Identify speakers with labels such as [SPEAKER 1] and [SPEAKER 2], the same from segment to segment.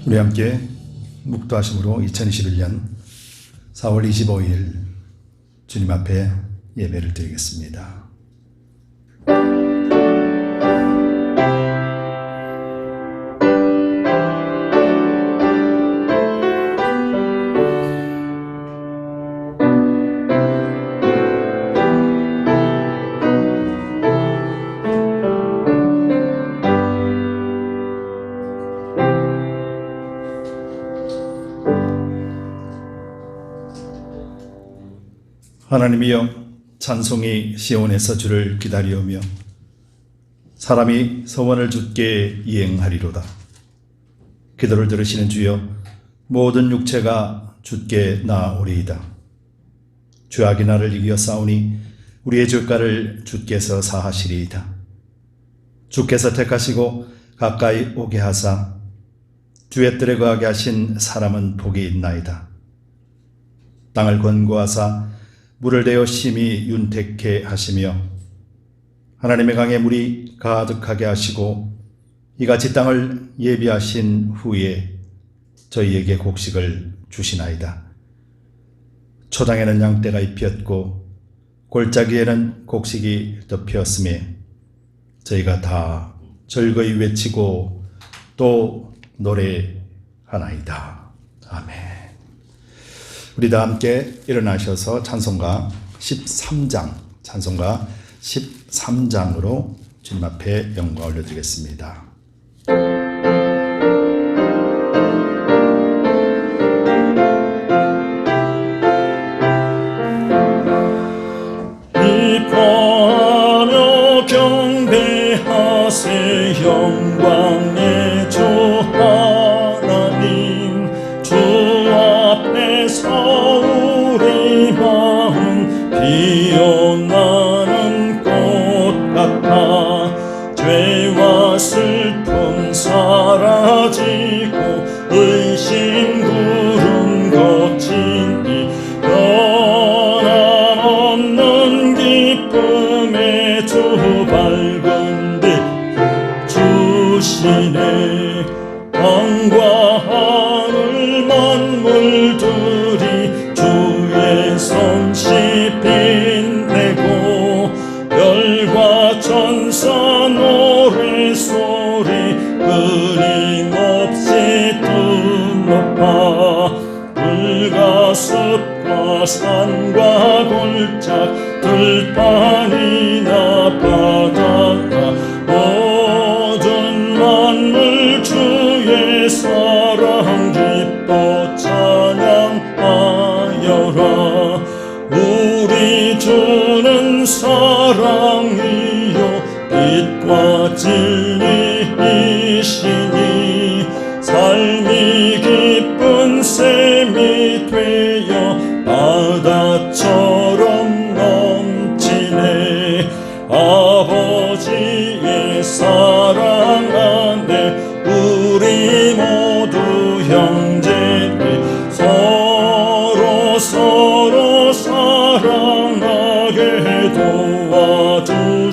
[SPEAKER 1] 우리 함께 묵도하심으로 2021년 4월 25일 주님 앞에 예배를 드리겠습니다. 하나님이여, 찬송이 시온에서 주를 기다리오며 사람이 소원을 주께 이행하리로다. 기도를 들으시는 주여, 모든 육체가 주께 나아오리이다. 죄악이 나를 이겨 싸우니 우리의 죄가를 주께서 사하시리이다. 주께서 택하시고 가까이 오게 하사 주의 뜰에 거하게 하신 사람은 복이 있나이다. 땅을 권고하사 물을 대어 심히 윤택케 하시며 하나님의 강에 물이 가득하게 하시고 이같이 땅을 예비하신 후에 저희에게 곡식을 주시나이다. 초장에는 양떼가 입혔고 골짜기에는 곡식이 덮였음에 저희가 다 즐거이 외치고 또 노래하나이다. 아멘. 우리 다 함께 일어나셔서 찬송가 13장으로 주님 앞에 영광 올려드리겠습니다.
[SPEAKER 2] 기뻐하며 경배하세 영광의 주 하나님, 주 앞에서 우리 마음 피어나는 꽃 같아 죄와 슬픔 사라지고 의심 구름 거치니 변함없는 기쁨의 주 밝은 빛 주시네. 땅과 하늘 만물들이 주의 솜씨 빛내고 별과 천사 노래소리 끊임없이 높아 물과 숲과 산과 골짝 들판이나 바다가 모든 만물 주의 사랑 기뻐 찬양하여라. 우리 주는 사랑이요 빛과 진리이시니 삶이 기쁜 샘이 되어 바다처럼 넘치네. 아버지의 사랑 안에 우리 모두 형제니 서로 사랑하게 도와주시옵소서.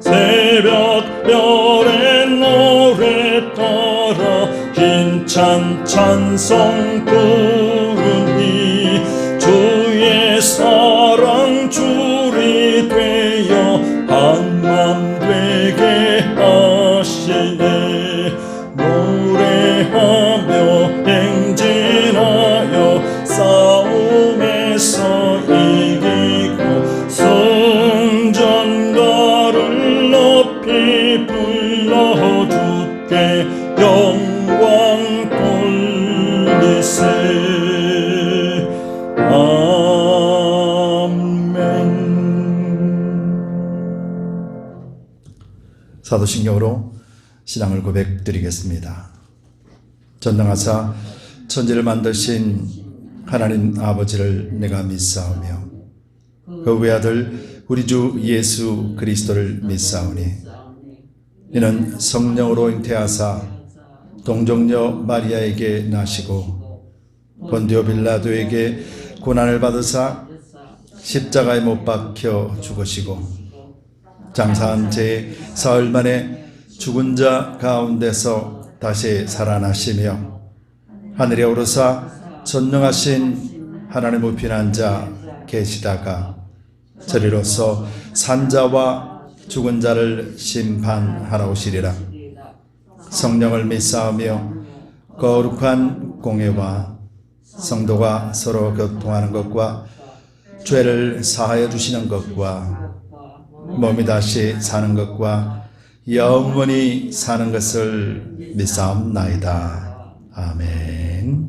[SPEAKER 2] 새벽별의 노래 따라 힘찬 찬송 부르니 주의 사랑 줄이 되어 한맘 되게 하시네. 노래하며 행진하여 싸움에서 이기고 승전가를 높이 불러 주께 영광 돌리세.
[SPEAKER 1] 사도신경으로 신앙을 고백드리겠습니다. 전능하사 천지를 만드신 하나님 아버지를 내가 믿사오며 그 외아들 우리 주 예수 그리스도를 믿사오니 이는 성령으로 잉태하사 동정녀 마리아에게 나시고 본디오 빌라도에게 고난을 받으사 십자가에 못 박혀 죽으시고 장사한 제 사흘 만에 죽은 자 가운데서 다시 살아나시며 하늘에 오르사 전능하신 하나님 우편한 자 계시다가 저리로서 산자와 죽은 자를 심판하러 오시리라. 성령을 믿사오며 거룩한 공예와 성도가 서로 교통하는 것과 죄를 사하여 주시는 것과 몸이 다시 사는 것과 영원히 사는 것을 믿사옵나이다. 아멘.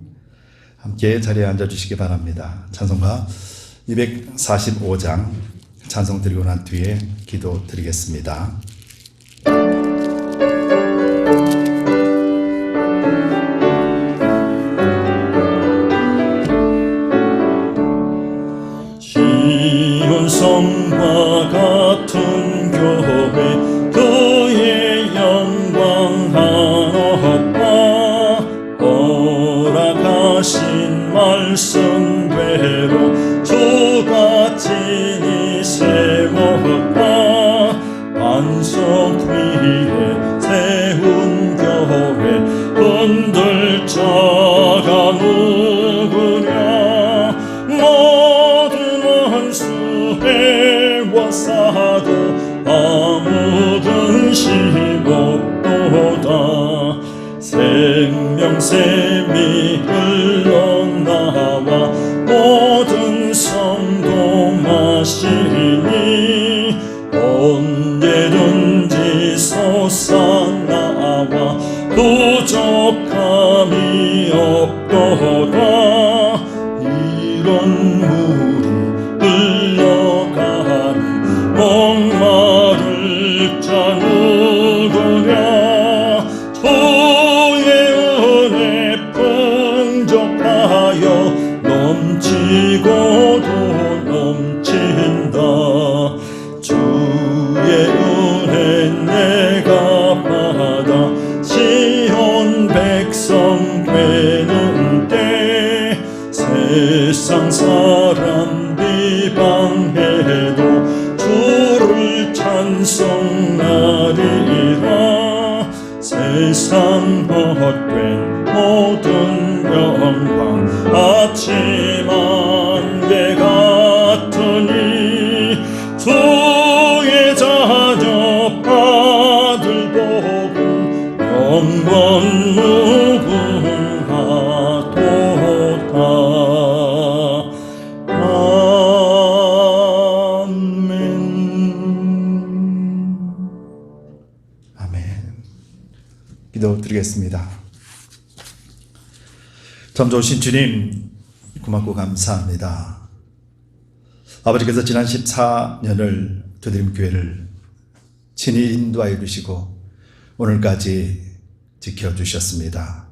[SPEAKER 1] 함께 자리에 앉아주시기 바랍니다. 찬송가 245장 찬송 드리고 난 뒤에 기도 드리겠습니다.
[SPEAKER 2] 성과 같은 교회 그의 영광 하옵다. 허락하신 말씀대로 주가 친히 세웠다. 반석 위에 세운 교회 흔들 자가 누구냐. 모든 원수 해와사도 아무 근심 없도다. 생명샘이 흘러나와 모든 성도 마시니 언제든지 솟아나와 부족함이 없도다. 이런 물이 흘러가니 목마를 자 누구냐. 주의 은혜 풍족하여 넘치고도 넘친다. 주의 은혜 내가 받아 시온 백성 되는 때 세상 사람 비방해도 주를 찬송하리라. 세상 헛된 모든 영광 아침 안개 같으니 주의 자녀 받을 복음 영원 무궁하도다.
[SPEAKER 1] 기도드리겠습니다. 참 좋으신 주님 고맙고 감사합니다. 아버지께서 지난 14년을 두드림교회를 친히 인도하여 주시고 오늘까지 지켜주셨습니다.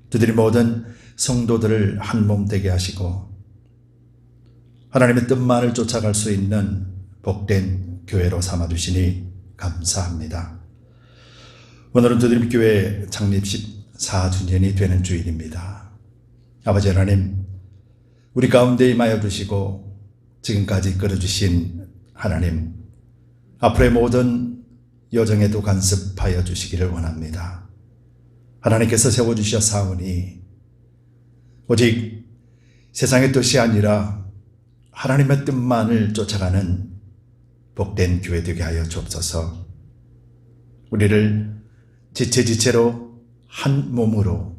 [SPEAKER 1] 두드림 모든 성도들을 한몸 되게 하시고 하나님의 뜻만을 쫓아갈 수 있는 복된 교회로 삼아주시니 감사합니다. 오늘은 두드림교회 창립 14주년이 되는 주일입니다. 아버지 하나님, 우리 가운데 임하여 주시고 지금까지 이끌어주신 하나님, 앞으로의 모든 여정에도 간섭하여 주시기를 원합니다. 하나님께서 세워주셨사오니 오직 세상의 뜻이 아니라 하나님의 뜻만을 쫓아가는 복된 교회 되게 하여 주옵소서. 우리를 지체지체로 한 몸으로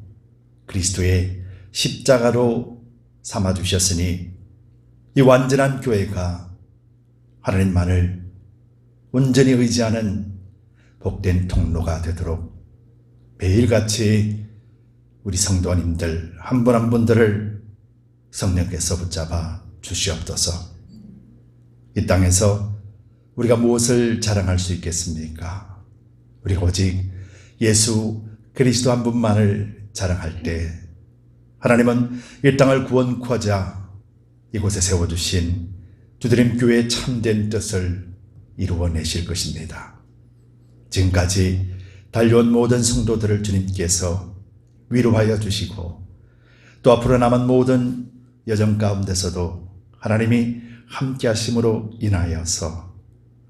[SPEAKER 1] 그리스도의 십자가로 삼아주셨으니 이 완전한 교회가 하나님만을 온전히 의지하는 복된 통로가 되도록 매일같이 우리 성도님들 한 분 한 분들을 성령께서 붙잡아 주시옵소서. 이 땅에서 우리가 무엇을 자랑할 수 있겠습니까? 우리가 오직 예수 그리스도 한 분만을 자랑할 때 하나님은 이 땅을 구원코자 이곳에 세워주신 두드림교회의 참된 뜻을 이루어내실 것입니다. 지금까지 달려온 모든 성도들을 주님께서 위로하여 주시고 또 앞으로 남은 모든 여정 가운데서도 하나님이 함께 하심으로 인하여서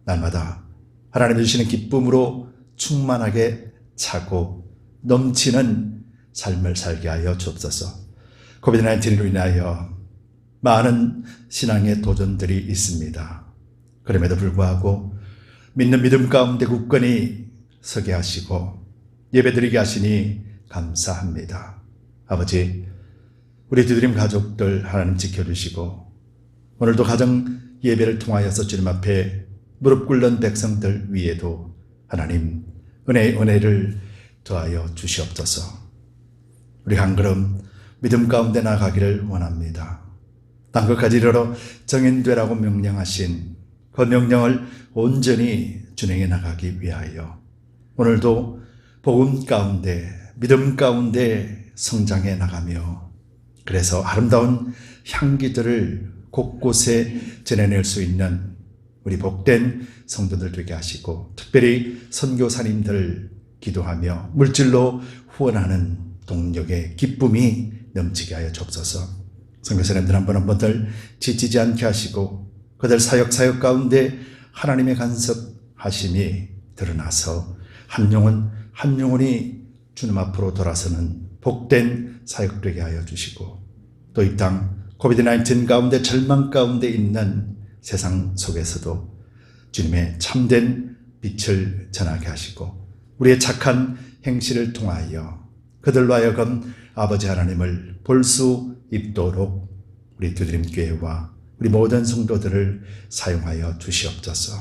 [SPEAKER 1] 날마다 하나님이 주시는 기쁨으로 충만하게 차고 넘치는 삶을 살게 하여 주옵소서. 코비드-19로 인하여 많은 신앙의 도전들이 있습니다. 그럼에도 불구하고 믿는 믿음 가운데 굳건히 서게 하시고 예배드리게 하시니 감사합니다. 아버지, 우리 두드림 가족들 하나님 지켜주시고 오늘도 가정 예배를 통하여서 주님 앞에 무릎 꿇는 백성들 위에도 하나님 은혜를 더하여 주시옵소서. 우리 한 걸음 믿음 가운데 나가기를 원합니다. 땅 끝까지 이르러 정인되라고 명령하신 그 명령을 온전히 준행해 나가기 위하여 오늘도 복음 가운데 믿음 가운데 성장해 나가며 그래서 아름다운 향기들을 곳곳에 전해낼 수 있는 우리 복된 성도들 되게 하시고 특별히 선교사님들 기도하며 물질로 후원하는 동력의 기쁨이 넘치게 하여 주옵소서. 선교사님들 한 번 한 번들 지치지 않게 하시고 그들 사역 가운데 하나님의 간섭하심이 드러나서 한 영혼이 주님 앞으로 돌아서는 복된 사역 되게 하여 주시고 또 이 땅 코비드-19 가운데 절망 가운데 있는 세상 속에서도 주님의 참된 빛을 전하게 하시고 우리의 착한 행실을 통하여 그들로 하여금 아버지 하나님을 볼 수 있도록 우리 두드림교회와 우리 모든 성도들을 사용하여 주시옵소서.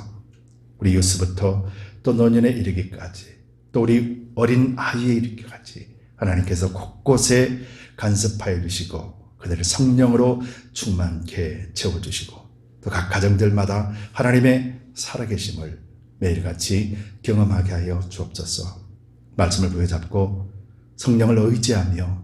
[SPEAKER 1] 우리 유스부터 또 노년에 이르기까지 또 우리 어린 아이에 이르기까지 하나님께서 곳곳에 간섭하여 주시고 그들을 성령으로 충만케 채워주시고 또 각 가정들마다 하나님의 살아계심을 매일같이 경험하게 하여 주옵소서. 말씀을 부여잡고 성령을 의지하며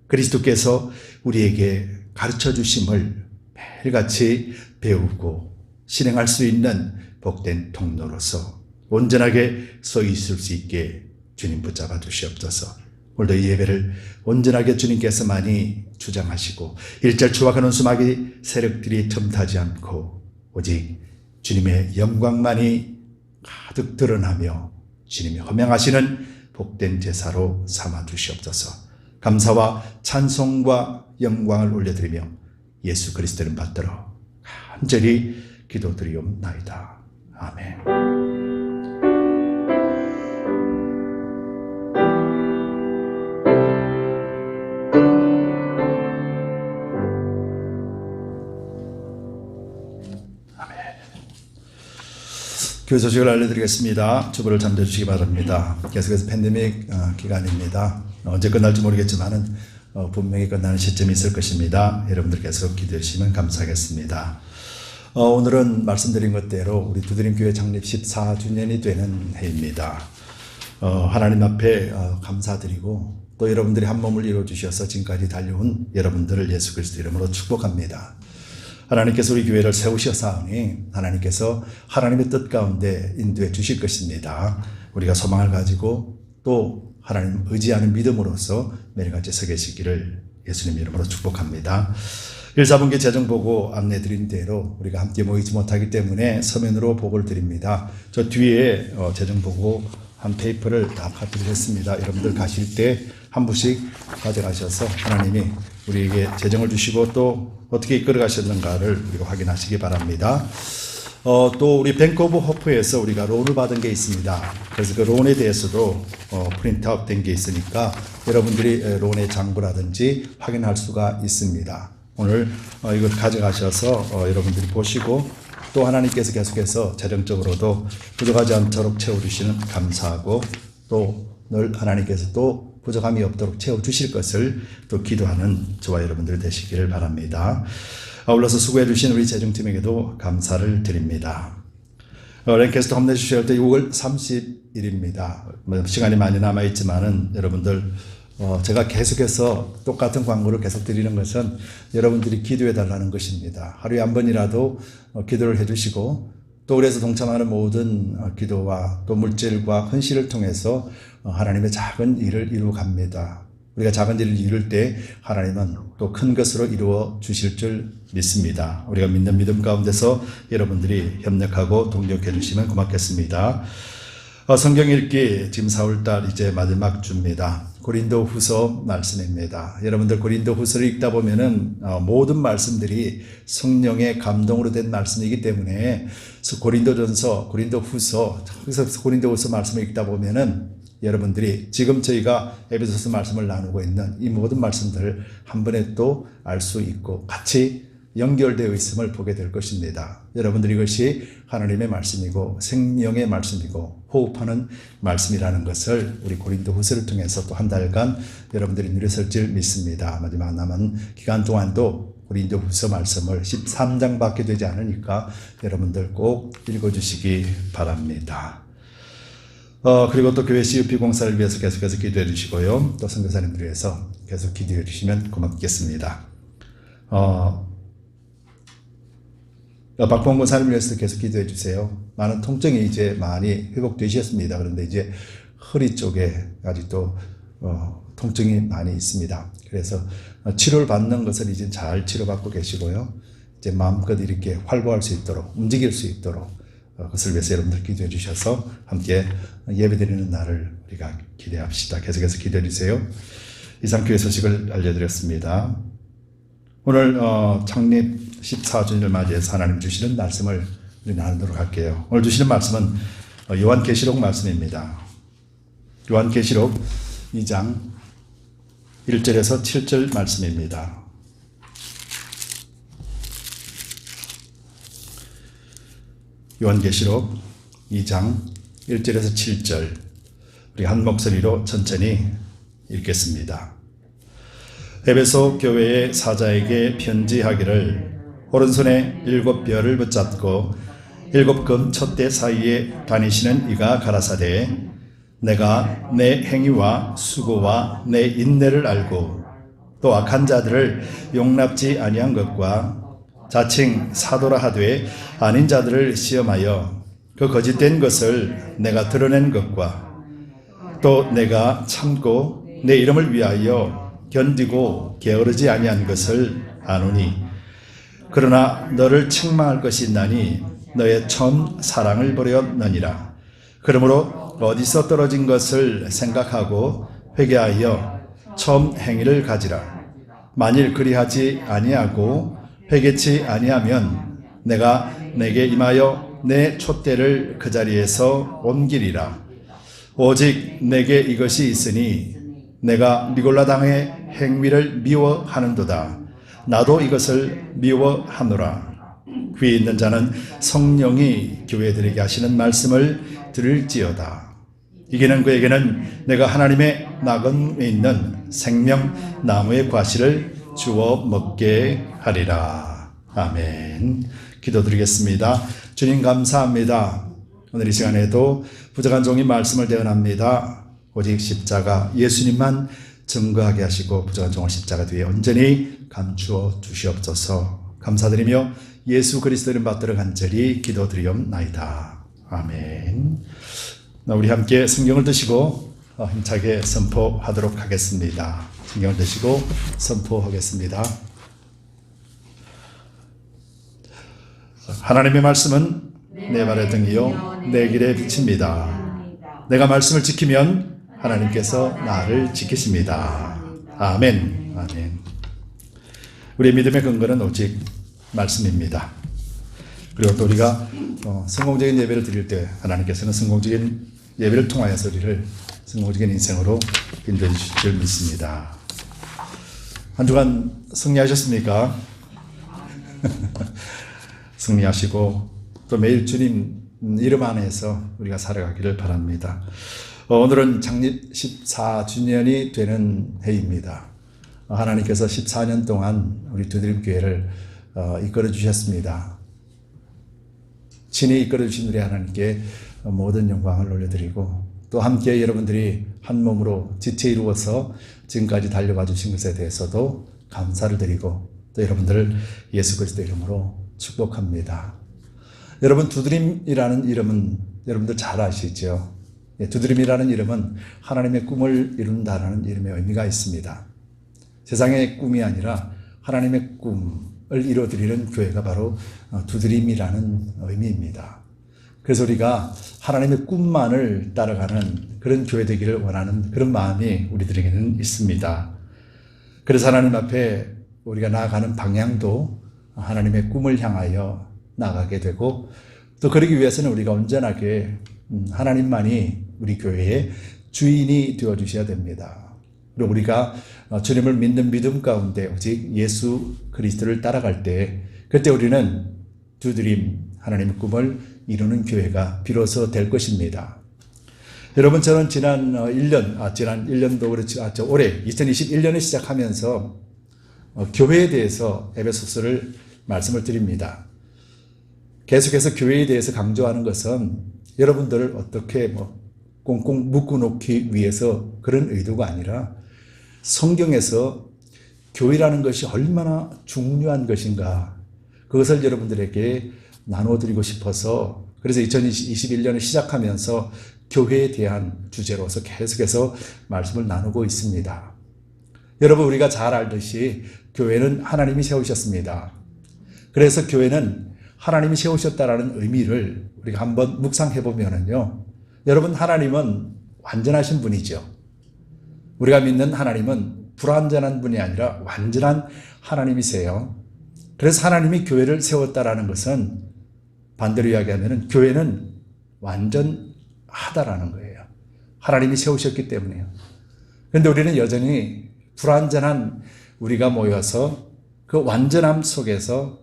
[SPEAKER 1] 그리스도께서 우리에게 가르쳐 주심을 매일같이 배우고 실행할 수 있는 복된 통로로서 온전하게 서 있을 수 있게 주님 붙잡아 주시옵소서. 오늘도 이 예배를 온전하게 주님께서만이 주장하시고 일절추와 그는 수마귀 세력들이 틈타지 않고 오직 주님의 영광만이 가득 드러나며 주님이 허명하시는 복된 제사로 삼아 주시옵소서. 감사와 찬송과 영광을 올려드리며 예수 그리스도를 받들어 간절히 기도드리옵나이다. 아멘. 교회 소식을 알려드리겠습니다. 주보를 잠겨주시기 바랍니다. 계속해서 팬데믹 기간입니다. 언제 끝날지 모르겠지만은 분명히 끝나는 시점이 있을 것입니다. 여러분들 계속 기도해 주시면 감사하겠습니다. 오늘은 말씀드린 것대로 우리 두드림교회 창립 14주년이 되는 해입니다. 하나님 앞에 감사드리고 또 여러분들이 한 몸을 이루어주셔서 지금까지 달려온 여러분들을 예수 그리스도 이름으로 축복합니다. 하나님께서 우리 교회를 세우셨사오니 하나님께서 하나님의 뜻 가운데 인도해 주실 것입니다. 우리가 소망을 가지고 또 하나님 의지하는 믿음으로서 매일같이 서 계시기를 예수님 이름으로 축복합니다. 1사분기 재정보고 안내드린 대로 우리가 함께 모이지 못하기 때문에 서면으로 보고를 드립니다. 저 뒤에 재정보고 한 페이퍼를 다 카피했습니다. 여러분들 가실 때 한 부씩 가져가셔서 하나님이 우리에게 재정을 주시고 또 어떻게 이끌어 가셨는가를 우리가 확인하시기 바랍니다. 또 우리 뱅크 오브 호프에서 우리가 론을 받은 게 있습니다. 그래서 그 론에 대해서도 프린트아웃 된 게 있으니까 여러분들이 론의 장부라든지 확인할 수가 있습니다. 오늘 이걸 가져가셔서 여러분들이 보시고 또 하나님께서 계속해서 재정적으로도 부족하지 않도록 채워주시는 감사하고 또 늘 하나님께서 또 부족함이 없도록 채워주실 것을 또 기도하는 저와 여러분들 되시기를 바랍니다. 아울러서 수고해 주신 우리 재정팀에게도 감사를 드립니다. 랭캐스터 홈내주셔야 될 6월 30일입니다. 시간이 많이 남아있지만은 여러분들 제가 계속해서 똑같은 광고를 계속 드리는 것은 여러분들이 기도해 달라는 것입니다. 하루에 한 번이라도 기도를 해 주시고 또 그래서 동참하는 모든 기도와 또 물질과 헌신을 통해서 하나님의 작은 일을 이루어갑니다. 우리가 작은 일을 이룰 때 하나님은 또 큰 것으로 이루어 주실 줄 믿습니다. 우리가 믿는 믿음 가운데서 여러분들이 협력하고 동력해 주시면 고맙겠습니다. 성경 읽기 지금 4월달 이제 마지막 주입니다. 고린도 후서 말씀입니다. 여러분들 고린도 후서를 읽다 보면은 모든 말씀들이 성령의 감동으로 된 말씀이기 때문에 고린도전서, 고린도 후서, 고린도 후서 말씀을 읽다 보면은 여러분들이 지금 저희가 에베소서 말씀을 나누고 있는 이 모든 말씀들을 한 번에 또 알 수 있고 같이 연결되어 있음을 보게 될 것입니다. 여러분들 이것이 하나님의 말씀이고 생명의 말씀이고 호흡하는 말씀이라는 것을 우리 고린도 후서를 통해서 또 한 달간 여러분들이 누렸을 줄 믿습니다. 마지막 남은 기간 동안도 고린도 후서 말씀을 13장밖에 되지 않으니까 여러분들 꼭 읽어주시기 바랍니다. 그리고 또 교회 CUP 공사를 위해서 계속해서 기도해 주시고요. 또 선교사님들 위해서 계속 기도해 주시면 고맙겠습니다. 박봉 권사님을 위해서 계속 기도해 주세요. 많은 통증이 이제 많이 회복되셨습니다. 그런데 이제 허리 쪽에 아직도 통증이 많이 있습니다. 그래서 치료를 받는 것을 이제 잘 치료받고 계시고요. 이제 마음껏 이렇게 활보할 수 있도록, 움직일 수 있도록 그것을 위해서 여러분들 기도해 주셔서 함께 예배드리는 날을 우리가 기대합시다. 계속해서 기도해 주세요. 이상 교회 소식을 알려드렸습니다. 오늘 창립 14주년을 맞이해서 하나님 주시는 말씀을 우리 나누도록 할게요. 오늘 주시는 말씀은 요한계시록 말씀입니다. 요한계시록 2장 1절에서 7절 말씀입니다. 요한계시록 2장 1절에서 7절 우리 한 목소리로 천천히 읽겠습니다. 에베소 교회의 사자에게 편지하기를 오른손에 7별을 붙잡고 7금 촛대 사이에 다니시는 이가 가라사대 내가 내 행위와 수고와 내 인내를 알고 또 악한 자들을 용납지 아니한 것과 자칭 사도라 하되 아닌 자들을 시험하여 그 거짓된 것을 내가 드러낸 것과 또 내가 참고 내 이름을 위하여 견디고 게으르지 아니한 것을 아노니 그러나 너를 책망할 것이 있나니 너의 처음 사랑을 버렸느니라. 그러므로 어디서 떨어진 것을 생각하고 회개하여 처음 행위를 가지라. 만일 그리하지 아니하고 회개치 아니하면 내가 내게 임하여 내 촛대를 그 자리에서 옮기리라. 오직 내게 이것이 있으니 내가 니골라당의 행위를 미워하는도다. 나도 이것을 미워하노라. 귀에 있는 자는 성령이 교회들에게 하시는 말씀을 들을지어다. 이기는 그에게는 내가 하나님의 낙원에 있는 생명나무의 과실을 주워 먹게 하리라. 아멘. 기도드리겠습니다. 주님 감사합니다. 오늘 이 시간에도 부족한 종이 말씀을 대언합니다. 오직 십자가 예수님만 증거하게 하시고 부족한 종을 십자가 뒤에 온전히 감추어 주시옵소서. 감사드리며 예수 그리스도 이름 받들어 간절히 기도드리옵나이다. 아멘. 우리 함께 성경을 드시고 힘차게 선포하도록 하겠습니다. 성경을 드시고 선포하겠습니다. 하나님의 말씀은 내 발의 등이요 내 길의 빛입니다. 내가 말씀을 지키면 하나님께서 나를 지키십니다. 아멘. 아멘. 우리의 믿음의 근거는 오직 말씀입니다. 그리고 또 우리가 성공적인 예배를 드릴 때 하나님께서는 성공적인 예배를 통하여서 우리를 성공적인 인생으로 인도해 주실 줄 믿습니다. 한 주간 승리하셨습니까? 승리하시고 또 매일 주님 이름 안에서 우리가 살아가기를 바랍니다. 오늘은 창립 14주년이 되는 해입니다. 하나님께서 14년 동안 우리 두드림 교회를 이끌어 주셨습니다. 친히 이끌어 주신 우리 하나님께 모든 영광을 올려드리고 또 함께 여러분들이 한 몸으로 지체 이루어서 지금까지 달려와 주신 것에 대해서도 감사를 드리고 또 여러분들을 예수 그리스도 이름으로 축복합니다. 여러분 두드림이라는 이름은 여러분들 잘 아시죠? 두드림이라는 이름은 하나님의 꿈을 이룬다라는 이름의 의미가 있습니다. 세상의 꿈이 아니라 하나님의 꿈을 이루어드리는 교회가 바로 두드림이라는 의미입니다. 그래서 우리가 하나님의 꿈만을 따라가는 그런 교회 되기를 원하는 그런 마음이 우리들에게는 있습니다. 그래서 하나님 앞에 우리가 나아가는 방향도 하나님의 꿈을 향하여 나아가게 되고, 또 그러기 위해서는 우리가 온전하게 하나님만이 우리 교회의 주인이 되어주셔야 됩니다. 그리고 우리가 주님을 믿는 믿음 가운데 오직 예수 그리스도를 따라갈 때, 그때 우리는 두드림 하나님의 꿈을 이루는 교회가 비로소 될 것입니다. 여러분, 저는 지난 1년도 그렇죠. 올해 2021년을 시작하면서 교회에 대해서 에베소서를 말씀을 드립니다. 계속해서 교회에 대해서 강조하는 것은 여러분들을 어떻게 꽁꽁 묶어놓기 위해서 그런 의도가 아니라, 성경에서 교회라는 것이 얼마나 중요한 것인가, 그것을 여러분들에게 나눠드리고 싶어서, 그래서 2021년을 시작하면서 교회에 대한 주제로서 계속해서 말씀을 나누고 있습니다. 여러분, 우리가 잘 알듯이 교회는 하나님이 세우셨습니다. 그래서 교회는 하나님이 세우셨다라는 의미를 우리가 한번 묵상해 보면은요, 여러분, 하나님은 완전하신 분이죠. 우리가 믿는 하나님은 불완전한 분이 아니라 완전한 하나님이세요. 그래서 하나님이 교회를 세웠다라는 것은 반대로 이야기하면 교회는 완전하다라는 거예요. 하나님이 세우셨기 때문에요. 그런데 우리는 여전히 불완전한 우리가 모여서 그 완전함 속에서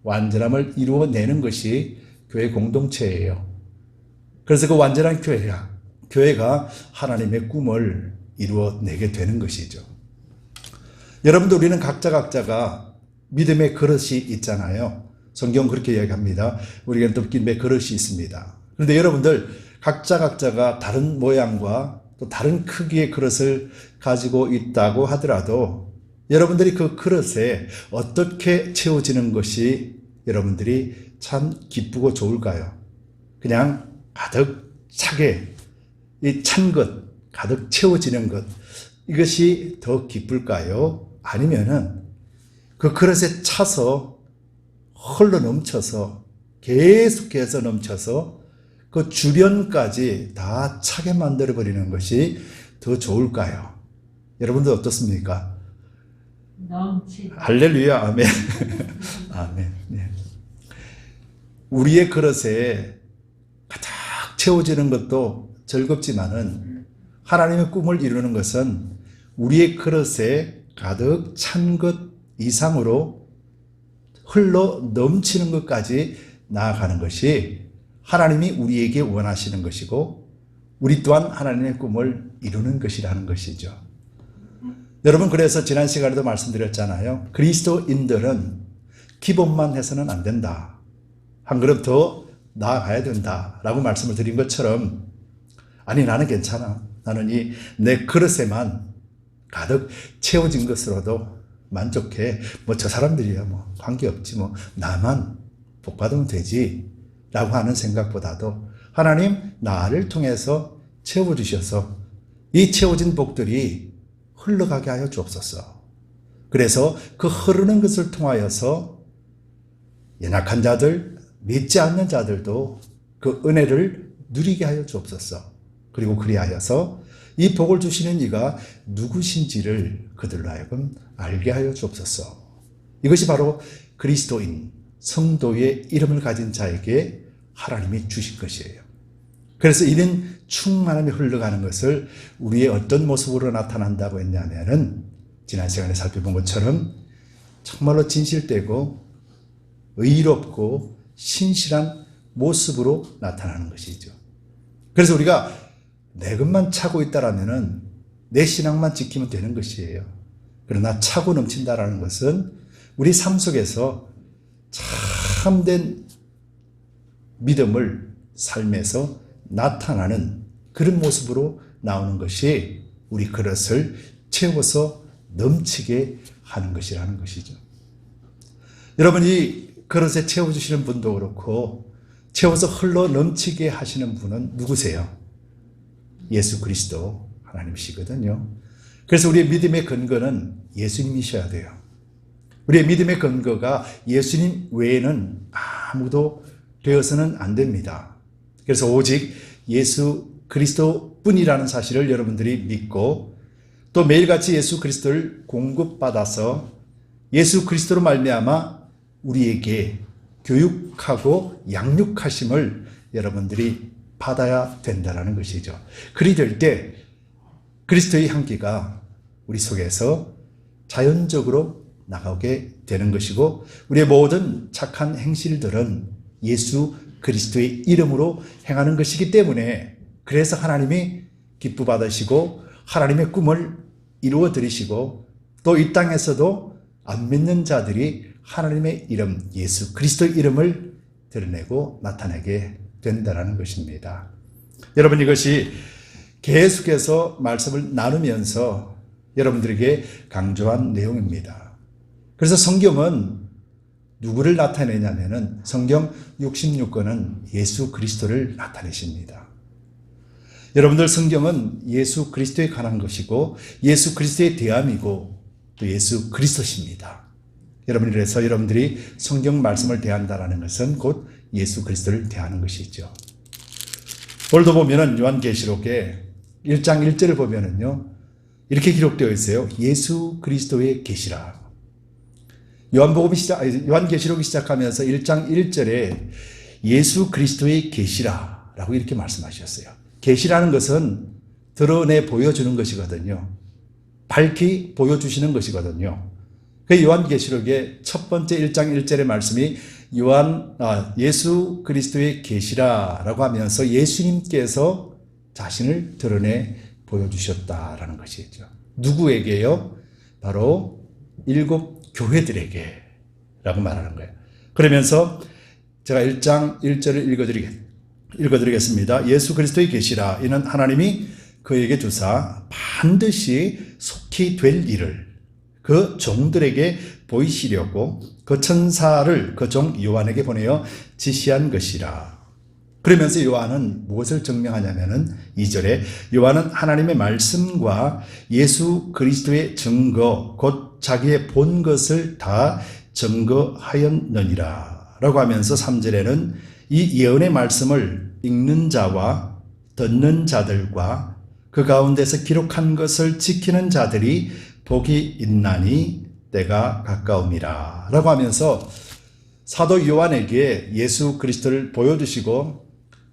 [SPEAKER 1] 완전함을 이루어내는 것이 교회 공동체예요. 그래서 그 완전한 교회가 하나님의 꿈을 이루어내게 되는 것이죠. 여러분들, 우리는 각자가 믿음의 그릇이 있잖아요. 성경 그렇게 이야기합니다. 우리에게는 또 믿음의 그릇이 있습니다. 그런데 여러분들, 각자가 다른 모양과 또 다른 크기의 그릇을 가지고 있다고 하더라도 여러분들이 그 그릇에 어떻게 채워지는 것이 여러분들이 참 기쁘고 좋을까요? 그냥 가득 차게 이 찬 것, 가득 채워지는 것, 이것이 더 기쁠까요? 아니면은 그 그릇에 차서 흘러 넘쳐서 계속해서 넘쳐서 그 주변까지 다 차게 만들어버리는 것이 더 좋을까요? 여러분들 어떻습니까? 할렐루야, 아멘. 아멘. 네. 우리의 그릇에 가득 채워지는 것도 즐겁지만은 하나님의 꿈을 이루는 것은 우리의 그릇에 가득 찬 것 이상으로 흘러 넘치는 것까지 나아가는 것이 하나님이 우리에게 원하시는 것이고, 우리 또한 하나님의 꿈을 이루는 것이라는 것이죠. 여러분, 그래서 지난 시간에도 말씀드렸잖아요. 그리스도인들은 기본만 해서는 안 된다. 한 걸음 더 나아가야 된다라고 말씀을 드린 것처럼, 아니, 나는 괜찮아. 나는 내 그릇에만 가득 채워진 것으로도 만족해. 저 사람들이야 관계없지, 나만 복 받으면 되지 라고 하는 생각보다도 하나님, 나를 통해서 채워주셔서 이 채워진 복들이 흘러가게 하여 주옵소서. 그래서 그 흐르는 것을 통하여서 연약한 자들, 믿지 않는 자들도 그 은혜를 누리게 하여 주옵소서. 그리고 그리하여서 이 복을 주시는 이가 누구신지를 그들로 하여금 알게 하여 주옵소서. 이것이 바로 그리스도인, 성도의 이름을 가진 자에게 하나님이 주신 것이에요. 그래서 이는 충만함이 흘러가는 것을 우리의 어떤 모습으로 나타난다고 했냐면은, 지난 시간에 살펴본 것처럼 정말로 진실되고 의롭고 신실한 모습으로 나타나는 것이죠. 그래서 우리가 내 것만 차고 있다라면은 내 신앙만 지키면 되는 것이에요. 그러나 차고 넘친다라는 것은 우리 삶 속에서 참된 믿음을 삶에서 나타나는 그런 모습으로 나오는 것이 우리 그릇을 채워서 넘치게 하는 것이라는 것이죠. 여러분, 이 그릇에 채워주시는 분도 그렇고 채워서 흘러 넘치게 하시는 분은 누구세요? 예수 그리스도 하나님이시거든요. 그래서 우리의 믿음의 근거는 예수님이셔야 돼요. 우리의 믿음의 근거가 예수님 외에는 아무도 되어서는 안 됩니다. 그래서 오직 예수 그리스도뿐이라는 사실을 여러분들이 믿고 또 매일같이 예수 그리스도를 공급받아서 예수 그리스도로 말미암아 우리에게 교육하고 양육하심을 여러분들이 받아야 된다는 것이죠. 그리 될 때 그리스도의 향기가 우리 속에서 자연적으로 나가게 되는 것이고 우리의 모든 착한 행실들은 예수 그리스도의 이름으로 행하는 것이기 때문에 그래서 하나님이 기뻐 받으시고 하나님의 꿈을 이루어 드리시고 또 이 땅에서도 안 믿는 자들이 하나님의 이름 예수 그리스도의 이름을 드러내고 나타내게 된다는 것입니다. 여러분 이것이 계속해서 말씀을 나누면서 여러분들에게 강조한 내용입니다. 그래서 성경은 누구를 나타내냐면은 성경 66권은 예수 그리스도를 나타내십니다. 여러분들 성경은 예수 그리스도에 관한 것이고 예수 그리스도의 대함이고 또 예수 그리스도십니다. 여러분이 그래서 여러분들이 성경 말씀을 대한다라는 것은 곧 예수 그리스도를 대하는 것이죠. 오늘도 보면은 요한계시록에 1장 1절을 보면은요 이렇게 기록되어 있어요. 예수 그리스도의 계시라. 요한계시록이 시작하면서 1장 1절에 예수 그리스도의 계시라라고 이렇게 말씀하셨어요. 계시라는 것은 드러내 보여주는 것이거든요. 밝히 보여주시는 것이거든요. 그 요한계시록의 첫 번째 1장 1절의 말씀이 예수 그리스도의 계시라라고 하면서 예수님께서 자신을 드러내 보여주셨다라는 것이죠. 누구에게요? 바로 7 교회들에게 라고 말하는 거예요. 그러면서 제가 1장 1절을 읽어드리겠습니다. 예수 그리스도의 계시라 이는 하나님이 그에게 주사 반드시 속히 될 일을 그 종들에게 보이시려고 그 천사를 그 종 요한에게 보내어 지시한 것이라. 그러면서 요한은 무엇을 증명하냐면은 2절에 요한은 하나님의 말씀과 예수 그리스도의 증거 곧 자기의 본 것을 다 증거하였느니라 라고 하면서 3절에는 이 예언의 말씀을 읽는 자와 듣는 자들과 그 가운데서 기록한 것을 지키는 자들이 복이 있나니 때가 가까움이라 라고 하면서 사도 요한에게 예수 그리스도를 보여주시고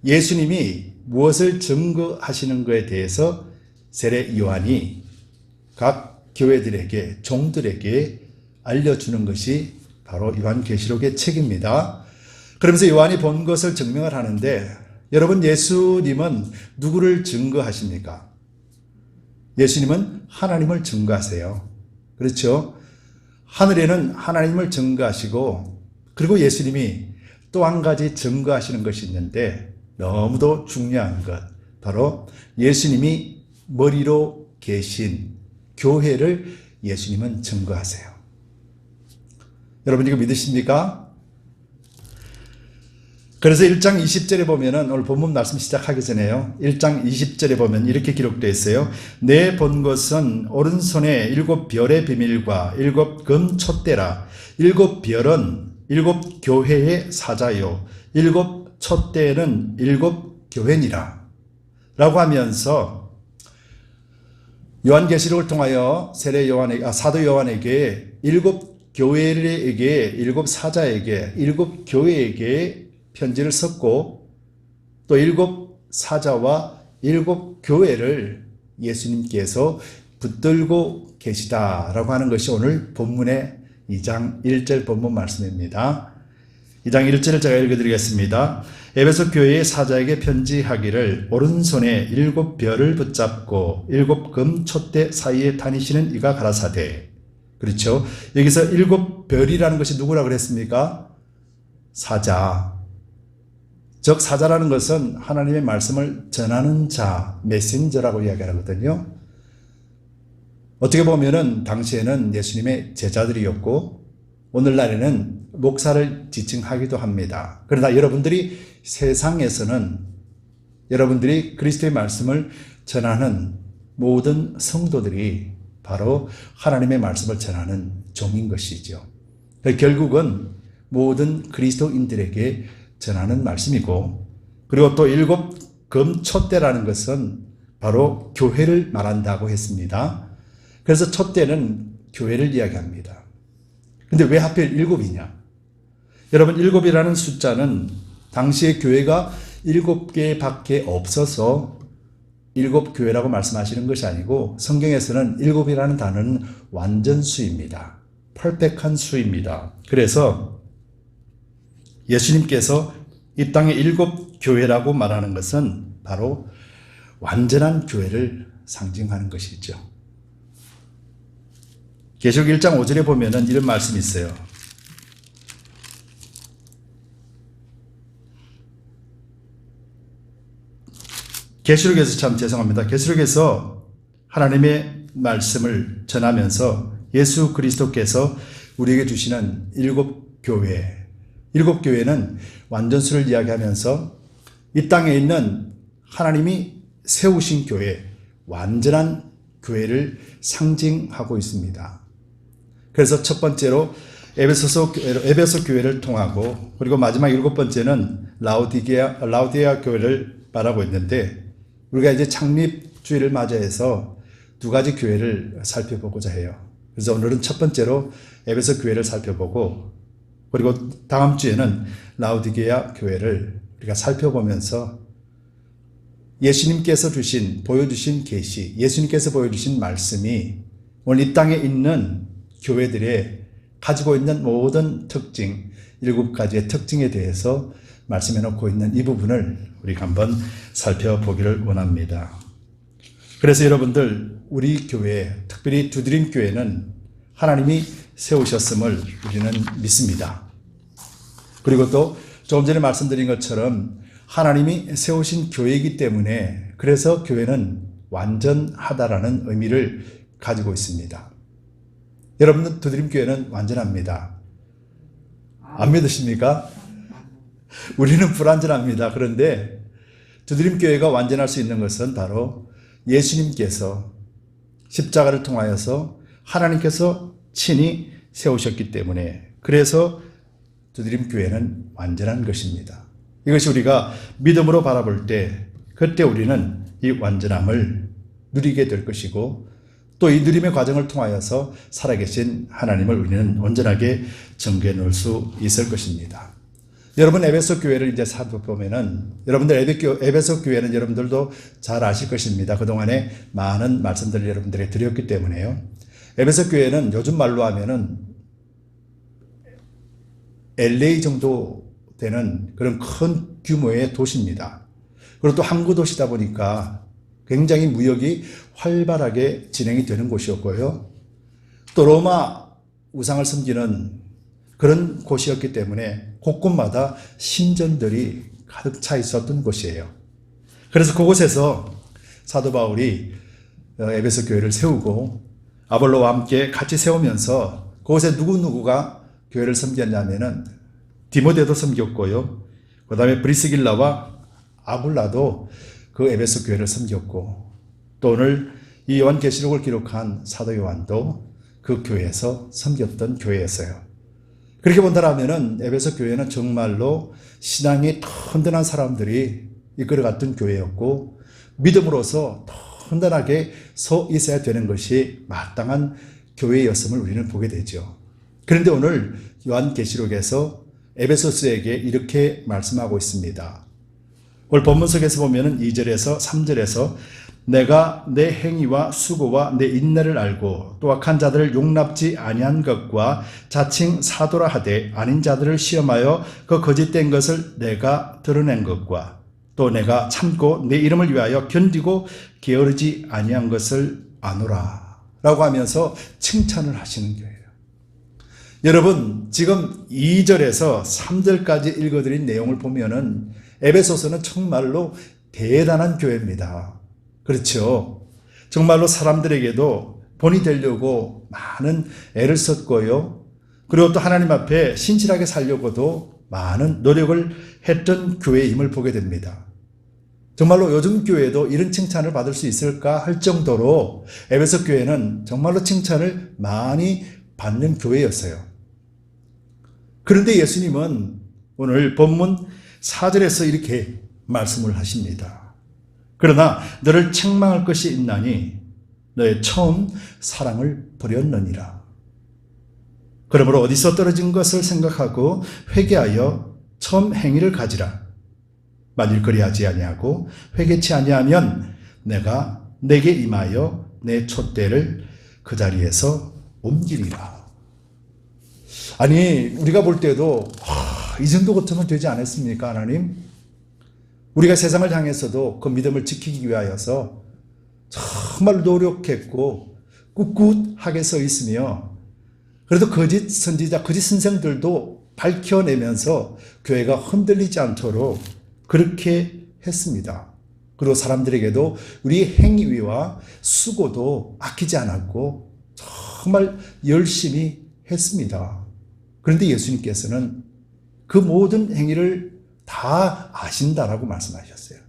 [SPEAKER 1] 예수님이 무엇을 증거하시는 것에 대해서 세례 요한이 각 교회들에게 종들에게 알려주는 것이 바로 요한계시록의 책입니다. 그러면서 요한이 본 것을 증명을 하는데 여러분 예수님은 누구를 증거하십니까? 예수님은 하나님을 증거하세요. 그렇죠? 하늘에는 하나님을 증거하시고 그리고 예수님이 또 한 가지 증거하시는 것이 있는데 너무도 중요한 것 바로 예수님이 머리로 계신 교회를 예수님은 증거하세요. 여러분 이거 믿으십니까? 그래서 1장 20절에 보면은 오늘 본문 말씀 시작하기 전에요. 1장 20절에 보면 이렇게 기록되어 있어요. 내 본 것은 오른손에 7 별의 비밀과 7 금 촛대라. 7 별은 7 교회의 사자요. 7 촛대는 7 교회니라. 라고 하면서 요한계시록을 통하여 사도 요한에게 7 교회에게 7 사자에게 7 교회에게 편지를 썼고 또 7 사자와 7 교회를 예수님께서 붙들고 계시다라고 하는 것이 오늘 본문의 2장 1절 본문 말씀입니다. 2장 1절을 제가 읽어드리겠습니다. 에베소 교회의 사자에게 편지하기를 오른손에 7 별을 붙잡고 7 금 촛대 사이에 다니시는 이가 가라사대. 그렇죠? 여기서 7 별이라는 것이 누구라고 그랬습니까? 사자. 즉 사자라는 것은 하나님의 말씀을 전하는 자, 메신저라고 이야기하거든요. 어떻게 보면은 당시에는 예수님의 제자들이었고 오늘날에는 목사를 지칭하기도 합니다. 그러나 여러분들이 세상에서는 여러분들이 그리스도의 말씀을 전하는 모든 성도들이 바로 하나님의 말씀을 전하는 종인 것이죠. 결국은 모든 그리스도인들에게 전하는 말씀이고 그리고 또 일곱 금촛대라는 것은 바로 교회를 말한다고 했습니다. 그래서 촛대는 교회를 이야기합니다. 근데 왜 하필 일곱이냐? 여러분, 일곱이라는 숫자는 당시의 교회가 7개밖에 없어서 일곱 교회라고 말씀하시는 것이 아니고 성경에서는 일곱이라는 단어는 완전수입니다. 퍼펙트한 수입니다. 그래서 예수님께서 이 땅의 일곱 교회라고 말하는 것은 바로 완전한 교회를 상징하는 것이죠. 계시록 1장 5절에 보면은 이런 말씀이 있어요. 계시록에서 참 죄송합니다. 계시록에서 하나님의 말씀을 전하면서 예수 그리스도께서 우리에게 주시는 일곱 교회는 완전수를 이야기하면서 이 땅에 있는 하나님이 세우신 교회, 완전한 교회를 상징하고 있습니다. 그래서 첫 번째로 에베소 교회를 통하고, 그리고 마지막 일곱 번째는 라우디게아 교회를 말하고 있는데, 우리가 이제 창립주의를 맞이해서 두 가지 교회를 살펴보고자 해요. 그래서 오늘은 첫 번째로 에베소 교회를 살펴보고, 그리고 다음 주에는 라우디게아 교회를 우리가 살펴보면서 예수님께서 보여주신 계시, 예수님께서 보여주신 말씀이 오늘 이 땅에 있는 교회들의 가지고 있는 모든 특징, 7가지의 특징에 대해서 말씀해 놓고 있는 이 부분을 우리가 한번 살펴보기를 원합니다. 그래서 여러분들, 우리 교회, 특별히 두드림 교회는 하나님이 세우셨음을 우리는 믿습니다. 그리고 또 조금 전에 말씀드린 것처럼 하나님이 세우신 교회이기 때문에, 그래서 교회는 완전하다라는 의미를 가지고 있습니다. 여러분들, 두드림 교회는 완전합니다. 안 믿으십니까? 우리는 불완전합니다. 그런데 두드림 교회가 완전할 수 있는 것은 바로 예수님께서 십자가를 통하여서 하나님께서 친히 세우셨기 때문에, 그래서 두드림 교회는 완전한 것입니다. 이것이 우리가 믿음으로 바라볼 때, 그때 우리는 이 완전함을 누리게 될 것이고, 또 이 누림의 과정을 통하여서 살아계신 하나님을 우리는 온전하게 증거해 놓을 수 있을 것입니다. 여러분, 에베소 교회를 이제 살펴보면은, 여러분들 에베소 교회는 여러분들도 잘 아실 것입니다. 그동안에 많은 말씀들을 여러분들에게 드렸기 때문에요. 에베소 교회는 요즘 말로 하면은 LA 정도 되는 그런 큰 규모의 도시입니다. 그리고 또 항구 도시다 보니까 굉장히 무역이 활발하게 진행이 되는 곳이었고요. 또 로마 우상을 섬기는 그런 곳이었기 때문에 곳곳마다 신전들이 가득 차 있었던 곳이에요. 그래서 그곳에서 사도 바울이 에베소 교회를 세우고 아볼로와 함께 같이 세우면서 그곳에 누구누구가 교회를 섬겼냐면은 디모데도 섬겼고요. 그 다음에 브리스길라와 아굴라도 그 에베소 교회를 섬겼고, 또 오늘 이 요한계시록을 기록한 사도 요한도 그 교회에서 섬겼던 교회였어요. 그렇게 본다라면은 에베소 교회는 정말로 신앙이 튼튼한 사람들이 이끌어갔던 교회였고, 믿음으로서 튼튼하게 서 있어야 되는 것이 마땅한 교회였음을 우리는 보게 되죠. 그런데 오늘 요한계시록에서 에베소서에게 이렇게 말씀하고 있습니다. 오늘 본문 속에서 보면은 2절에서 3절에서 내가 내 행위와 수고와 내 인내를 알고 또 악한 자들을 용납지 아니한 것과 자칭 사도라 하되 아닌 자들을 시험하여 그 거짓된 것을 내가 드러낸 것과 또 내가 참고 내 이름을 위하여 견디고 게으르지 아니한 것을 아노라 라고 하면서 칭찬을 하시는 거예요. 여러분, 지금 2절에서 3절까지 읽어드린 내용을 보면은 에베소서는 정말로 대단한 교회입니다. 그렇죠? 정말로 사람들에게도 본이 되려고 많은 애를 썼고요. 그리고 또 하나님 앞에 신실하게 살려고도 많은 노력을 했던 교회임을 보게 됩니다. 정말로 요즘 교회도 이런 칭찬을 받을 수 있을까 할 정도로 에베소 교회는 정말로 칭찬을 많이 받는 교회였어요. 그런데 예수님은 오늘 본문 4절에서 이렇게 말씀을 하십니다. 그러나 너를 책망할 것이 있나니 너의 처음 사랑을 버렸느니라. 그러므로 어디서 떨어진 것을 생각하고 회개하여 처음 행위를 가지라. 만일 그리하지 아니하고 회개치 아니하면 내가 내게 임하여 내 촛대를 그 자리에서 옮기리라. 아니, 우리가 볼 때도 이 정도 같으면 되지 않았습니까, 하나님? 우리가 세상을 향해서도 그 믿음을 지키기 위하여서 정말 노력했고 꿋꿋하게 서 있으며, 그래도 거짓 선지자, 거짓 선생들도 밝혀내면서 교회가 흔들리지 않도록 그렇게 했습니다. 그리고 사람들에게도 우리의 행위와 수고도 아끼지 않았고 정말 열심히 했습니다. 그런데 예수님께서는 그 모든 행위를 다 아신다라고 말씀하셨어요.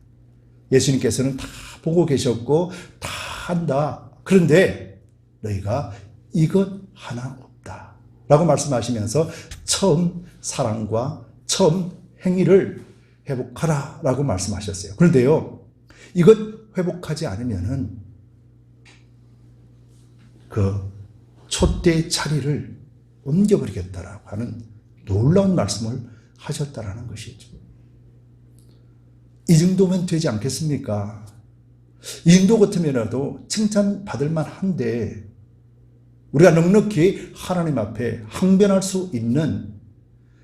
[SPEAKER 1] 예수님께서는 다 보고 계셨고 다 한다. 그런데 너희가 이것 하나 없다 라고 말씀하시면서 처음 사랑과 처음 행위를 회복하라 라고 말씀하셨어요. 그런데요, 이것 회복하지 않으면은 그 촛대 자리를 옮겨버리겠다라고 하는 놀라운 말씀을 하셨다라는 것이죠. 이 정도면 되지 않겠습니까? 이 정도 같으면라도 칭찬받을 만한데 우리가 넉넉히 하나님 앞에 항변할 수 있는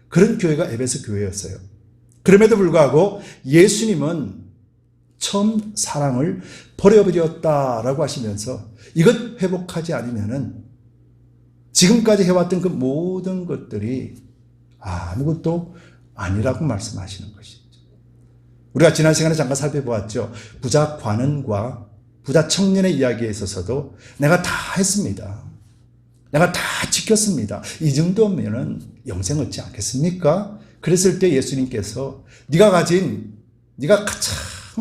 [SPEAKER 1] 그런 교회가 에베소 교회였어요. 그럼에도 불구하고 예수님은 처음 사랑을 버려버렸다라고 하시면서 이것 회복하지 않으면은 지금까지 해왔던 그 모든 것들이 아무것도 아니라고 말씀하시는 것이죠. 우리가 지난 시간에 잠깐 살펴보았죠. 부자 관원과 부자 청년의 이야기에 있어서도 내가 다 했습니다. 내가 다 지켰습니다. 이 정도면은 영생 얻지 않겠습니까? 그랬을 때 예수님께서 네가 가장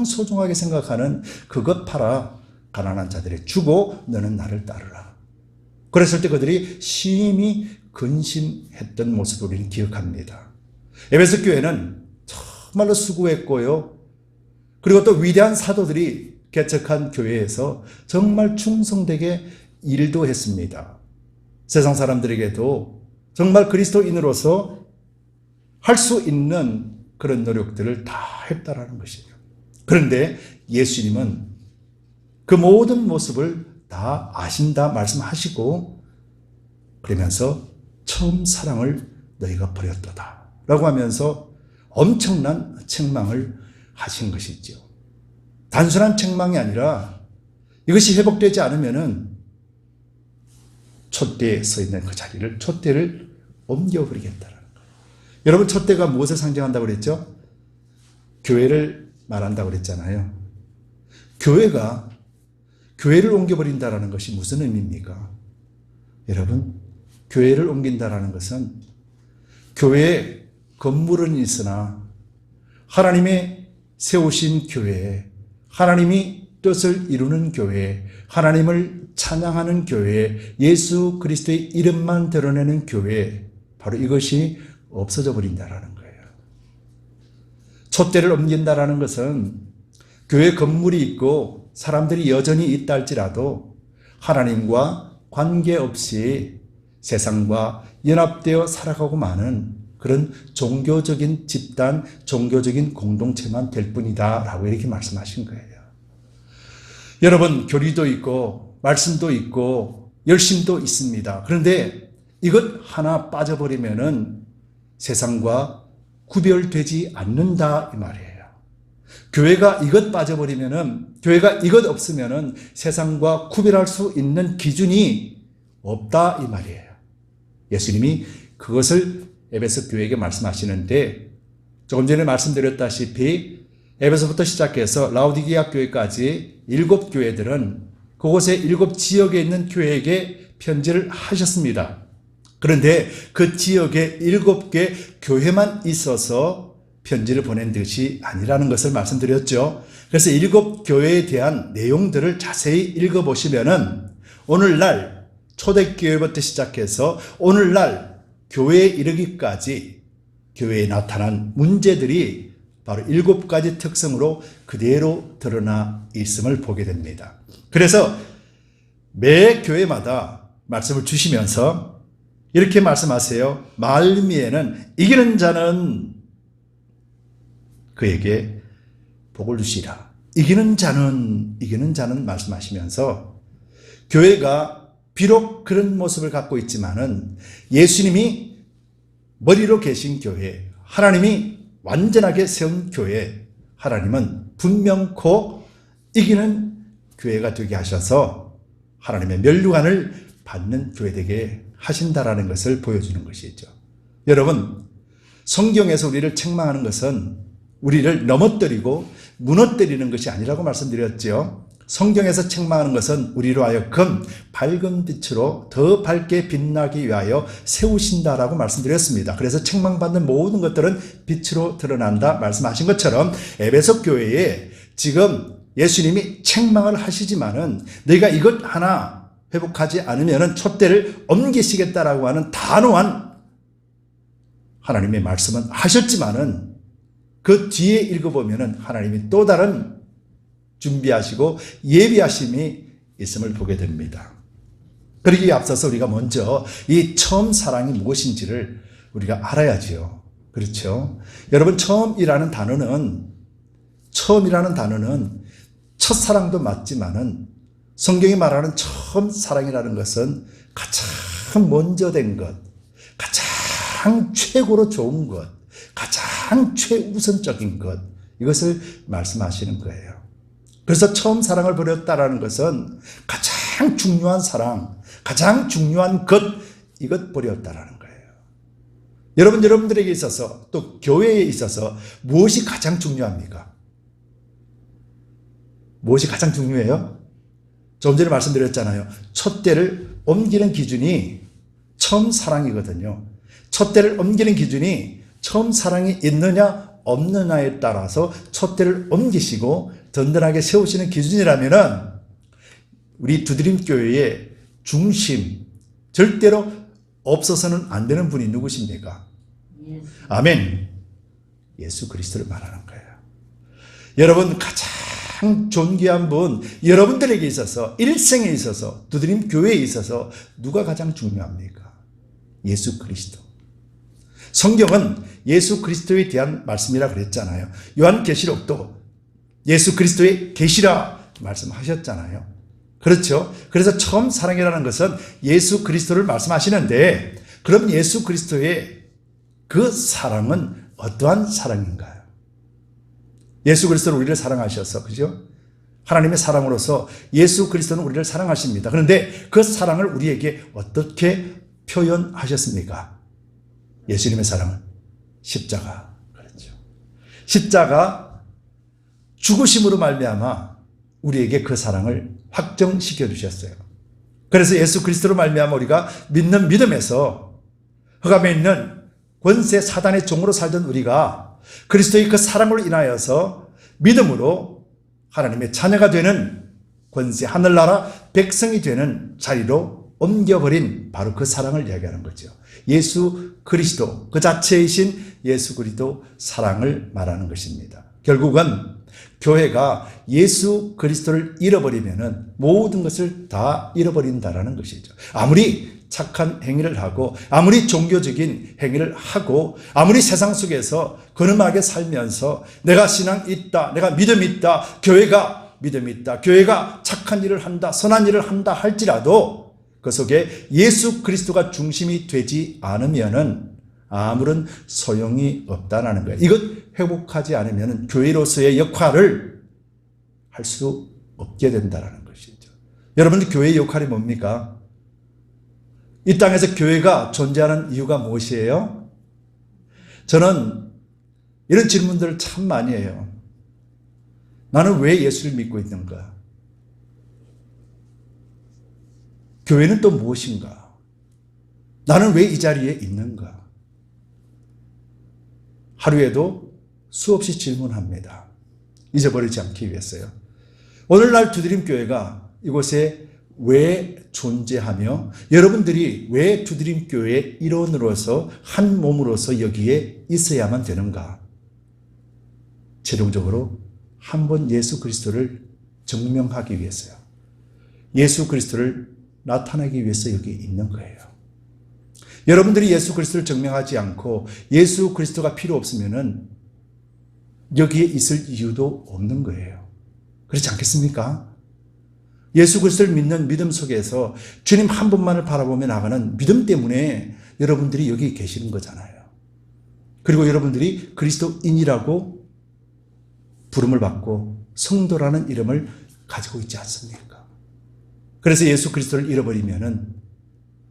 [SPEAKER 1] 소중하게 생각하는 그것 팔아 가난한 자들에 주고 너는 나를 따르라. 그랬을 때 그들이 심히 근심했던 모습을 우리는 기억합니다. 에베소 교회는 정말로 수고했고요. 그리고 또 위대한 사도들이 개척한 교회에서 정말 충성되게 일도 했습니다. 세상 사람들에게도 정말 그리스도인으로서 할 수 있는 그런 노력들을 다 했다라는 것이에요. 그런데 예수님은 그 모든 모습을 다 아신다 말씀하시고 그러면서 처음 사랑을 너희가 버렸도다 라고 하면서 엄청난 책망을 하신 것이죠. 단순한 책망이 아니라 이것이 회복되지 않으면은 촛대에 서 있는 그 자리를 촛대를 옮겨버리겠다라는 거예요. 여러분, 촛대가 무엇을 상징한다고 그랬죠? 교회를 말한다고 그랬잖아요. 교회를 옮겨버린다라는 것이 무슨 의미입니까? 여러분, 교회를 옮긴다라는 것은 교회에 건물은 있으나 하나님의 세우신 교회, 하나님이 뜻을 이루는 교회, 하나님을 찬양하는 교회, 예수 그리스도의 이름만 드러내는 교회, 바로 이것이 없어져 버린다라는 거예요. 촛대를 옮긴다라는 것은 교회 건물이 있고 사람들이 여전히 있다 할지라도 하나님과 관계없이 세상과 연합되어 살아가고 마는 그런 종교적인 집단, 종교적인 공동체만 될 뿐이다 라고 이렇게 말씀하신 거예요. 여러분, 교리도 있고 말씀도 있고 열심도 있습니다. 그런데 이것 하나 빠져버리면은 세상과 구별되지 않는다 이 말이에요. 교회가 이것 빠져버리면은, 교회가 이것 없으면은 세상과 구별할 수 있는 기준이 없다 이 말이에요. 예수님이 그것을 에베소 교회에게 말씀하시는데, 조금 전에 말씀드렸다시피 에베소부터 시작해서 라오디게아 교회까지 7교회들은 그곳의 7지역에 있는 교회에게 편지를 하셨습니다. 그런데 그 지역에 7개 교회만 있어서 편지를 보낸 것이 아니라는 것을 말씀드렸죠. 그래서 7교회에 대한 내용들을 자세히 읽어보시면은 오늘날 초대교회부터 시작해서 오늘날 교회에 이르기까지 교회에 나타난 문제들이 바로 7가지 특성으로 그대로 드러나 있음을 보게 됩니다. 그래서 매 교회마다 말씀을 주시면서 이렇게 말씀하세요. 말미에는 이기는 자는 그에게 복을 주시라. 이기는 자는 말씀하시면서 교회가 비록 그런 모습을 갖고 있지만은 예수님이 머리로 계신 교회, 하나님이 완전하게 세운 교회, 하나님은 분명코 이기는 교회가 되게 하셔서 하나님의 면류관을 받는 교회 되게 하신다라는 것을 보여주는 것이죠. 여러분, 성경에서 우리를 책망하는 것은 우리를 넘어뜨리고 무너뜨리는 것이 아니라고 말씀드렸죠. 성경에서 책망하는 것은 우리로 하여금 밝은 빛으로 더 밝게 빛나기 위하여 세우신다라고 말씀드렸습니다. 그래서 책망받는 모든 것들은 빛으로 드러난다 말씀하신 것처럼 에베소 교회에 지금 예수님이 책망을 하시지만은 너희가 이것 하나 회복하지 않으면은 촛대를 옮기시겠다라고 하는 단호한 하나님의 말씀은 하셨지만은 그 뒤에 읽어보면은 하나님이 또 다른 준비하시고 예비하심이 있음을 보게 됩니다. 그러기에 앞서서 우리가 먼저 이 처음 사랑이 무엇인지를 우리가 알아야지요. 그렇죠? 여러분, 처음이라는 단어는 첫사랑도 맞지만은 성경이 말하는 처음 사랑이라는 것은 가장 먼저 된 것, 가장 최고로 좋은 것, 가장 최우선적인 것, 이것을 말씀하시는 거예요. 그래서 처음 사랑을 버렸다라는 것은 가장 중요한 사랑, 가장 중요한 것, 이것 버렸다라는 거예요. 여러분들에게 있어서 또 교회에 있어서 무엇이 가장 중요합니까? 무엇이 가장 중요해요? 조금 전에 말씀드렸잖아요. 촛대를 옮기는 기준이 처음 사랑이거든요. 촛대를 옮기는 기준이 처음 사랑이 있느냐 없느냐에 따라서 촛대를 옮기시고 든든하게 세우시는 기준이라면은 우리 두드림 교회의 중심, 절대로 없어서는 안 되는 분이 누구십니까? 아멘. 예수 그리스도를 말하는 거예요. 여러분, 가장 존귀한 분, 여러분들에게 있어서, 일생에 있어서, 두드림 교회에 있어서 누가 가장 중요합니까? 예수 그리스도. 성경은 예수 그리스도에 대한 말씀이라 그랬잖아요. 요한계시록도 예수 그리스도의 계시라 말씀하셨잖아요. 그렇죠? 그래서 처음 사랑이라는 것은 예수 그리스도를 말씀하시는데, 그럼 예수 그리스도의 그 사랑은 어떠한 사랑인가요? 예수 그리스도는 우리를 사랑하셔서, 그죠? 하나님의 사랑으로서 예수 그리스도는 우리를 사랑하십니다. 그런데 그 사랑을 우리에게 어떻게 표현하셨습니까? 예수님의 사랑은 십자가. 그렇죠. 십자가 죽으심으로 말미암아 우리에게 그 사랑을 확정시켜 주셨어요. 그래서 예수 그리스도로 말미암아 우리가 믿는 믿음에서 흑암에 있는 권세 사단의 종으로 살던 우리가 그리스도의 그 사랑으로 인하여서 믿음으로 하나님의 자녀가 되는 권세 하늘나라 백성이 되는 자리로 옮겨버린 바로 그 사랑을 이야기하는 거죠. 예수 그리스도, 그 자체이신 예수 그리스도 사랑을 말하는 것입니다. 결국은 교회가 예수 그리스도를 잃어버리면은 모든 것을 다 잃어버린다라는 것이죠. 아무리 착한 행위를 하고, 아무리 종교적인 행위를 하고, 아무리 세상 속에서 근엄하게 살면서 내가 신앙이 있다, 내가 믿음이 있다, 교회가 믿음이 있다, 교회가 착한 일을 한다, 선한 일을 한다 할지라도 그 속에 예수 그리스도가 중심이 되지 않으면은 아무런 소용이 없다는 거예요. 이것 회복하지 않으면 교회로서의 역할을 할 수 없게 된다는 것이죠. 여러분들 교회의 역할이 뭡니까? 이 땅에서 교회가 존재하는 이유가 무엇이에요? 저는 이런 질문들을 참 많이 해요. 나는 왜 예수를 믿고 있는가? 교회는 또 무엇인가? 나는 왜 이 자리에 있는가? 하루에도 수없이 질문합니다. 잊어버리지 않기 위해서요. 오늘날 두드림 교회가 이곳에 왜 존재하며 여러분들이 왜 두드림 교회의 일원으로서 한 몸으로서 여기에 있어야만 되는가? 최종적으로 한 번 예수 그리스도를 증명하기 위해서요. 예수 그리스도를 나타내기 위해서 여기 있는 거예요. 여러분들이 예수 그리스도를 증명하지 않고 예수 그리스도가 필요 없으면은 여기에 있을 이유도 없는 거예요. 그렇지 않겠습니까? 예수 그리스도를 믿는 믿음 속에서 주님 한 분만을 바라보며 나가는 믿음 때문에 여러분들이 여기 계시는 거잖아요. 그리고 여러분들이 그리스도인이라고 부름을 받고 성도라는 이름을 가지고 있지 않습니까? 그래서 예수 그리스도를 잃어버리면은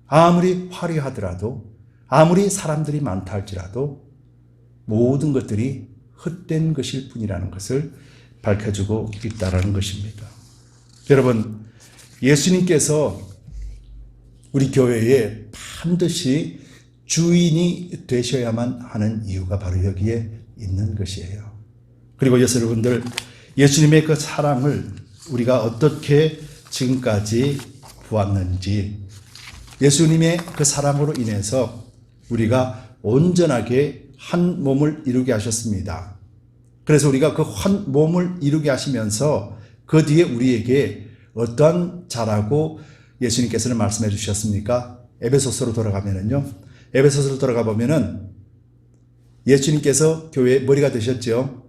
[SPEAKER 1] 아무리 화려하더라도 아무리 사람들이 많다 할지라도 모든 것들이 헛된 것일 뿐이라는 것을 밝혀주고 있다는 것입니다. 여러분, 예수님께서 우리 교회에 반드시 주인이 되셔야만 하는 이유가 바로 여기에 있는 것이에요. 그리고 여러분들, 예수님의 그 사랑을 우리가 어떻게 지금까지 보았는지, 예수님의 그 사랑으로 인해서 우리가 온전하게 한 몸을 이루게 하셨습니다. 그래서 우리가 그 한 몸을 이루게 하시면서 그 뒤에 우리에게 어떠한 자라고 예수님께서는 말씀해 주셨습니까? 에베소서로 돌아가면은요. 에베소서로 돌아가 보면은 예수님께서 교회의 머리가 되셨죠.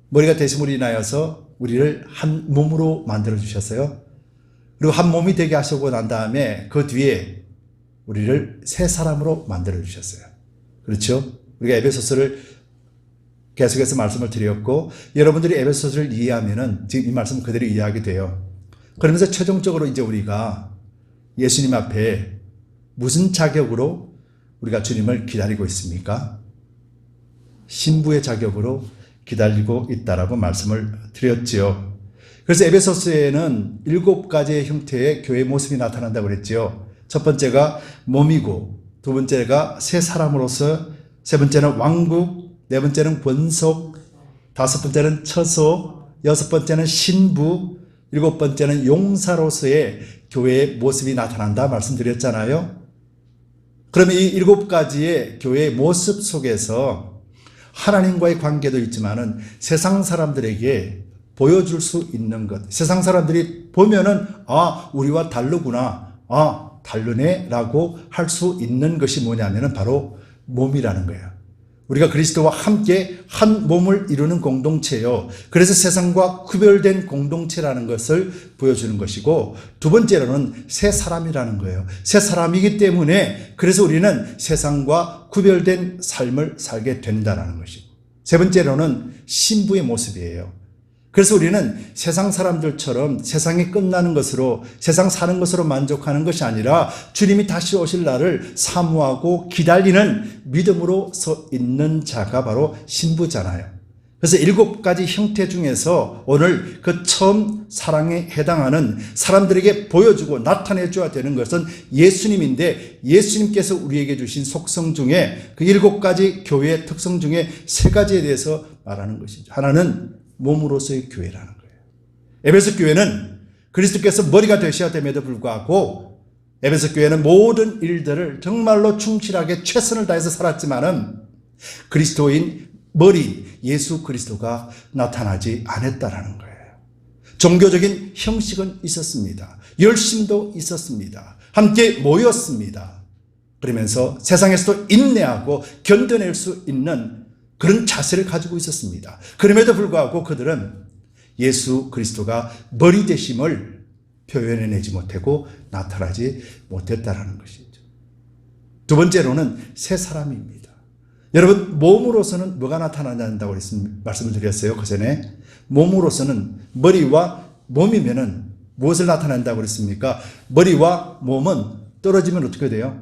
[SPEAKER 1] 머리가 되심으로 인하여서 우리를 한 몸으로 만들어 주셨어요. 그리고 한 몸이 되게 하시고 난 다음에 그 뒤에 우리를 새 사람으로 만들어 주셨어요. 그렇죠? 우리가 에베소서를 계속해서 말씀을 드렸고, 여러분들이 에베소서를 이해하면은 지금 이 말씀 그대로 이해하게 돼요. 그러면서 최종적으로 이제 우리가 예수님 앞에 무슨 자격으로 우리가 주님을 기다리고 있습니까? 신부의 자격으로 기다리고 있다라고 말씀을 드렸지요. 그래서 에베소서에는 7가지의 형태의 교회 모습이 나타난다고 그랬죠. 첫 번째가 몸이고, 두 번째가 새 사람으로서, 세 번째는 왕국, 네 번째는 권속, 다섯 번째는 처소, 여섯 번째는 신부, 일곱 번째는 용사로서의 교회의 모습이 나타난다 말씀드렸잖아요. 그러면 이 7가지의 교회의 모습 속에서 하나님과의 관계도 있지만은 세상 사람들에게 보여줄 수 있는 것, 세상 사람들이 보면은 아, 우리와 다르구나, 아, 다르네 라고 할 수 있는 것이 뭐냐면은 바로 몸이라는 거예요. 우리가 그리스도와 함께 한 몸을 이루는 공동체요. 그래서 세상과 구별된 공동체라는 것을 보여주는 것이고, 두 번째로는 새 사람이라는 거예요. 새 사람이기 때문에 그래서 우리는 세상과 구별된 삶을 살게 된다는 것이고, 세 번째로는 신부의 모습이에요. 그래서 우리는 세상 사람들처럼 세상이 끝나는 것으로, 세상 사는 것으로 만족하는 것이 아니라 주님이 다시 오실 날을 사모하고 기다리는 믿음으로 서 있는 자가 바로 신부잖아요. 그래서 7가지 형태 중에서 오늘 그 처음 사랑에 해당하는 사람들에게 보여주고 나타내줘야 되는 것은 예수님인데, 예수님께서 우리에게 주신 속성 중에 그 7가지 교회의 특성 중에 3가지에 대해서 말하는 것이죠. 하나는 몸으로서의 교회라는 거예요. 에베소 교회는 그리스도께서 머리가 되셔야 됨에도 불구하고 에베소 교회는 모든 일들을 정말로 충실하게 최선을 다해서 살았지만은 그리스도인 머리 예수 그리스도가 나타나지 않았다라는 거예요. 종교적인 형식은 있었습니다. 열심도 있었습니다. 함께 모였습니다. 그러면서 세상에서도 인내하고 견뎌낼 수 있는 그런 자세를 가지고 있었습니다. 그럼에도 불구하고 그들은 예수 그리스도가 머리 되심을 표현해내지 못하고 나타나지 못했다라는 것이죠. 두 번째로는 새 사람입니다. 여러분, 몸으로서는 뭐가 나타난다고 말씀을 드렸어요. 그 전에 몸으로서는 머리와 몸이면은 무엇을 나타낸다고 그랬습니까? 머리와 몸은 떨어지면 어떻게 돼요?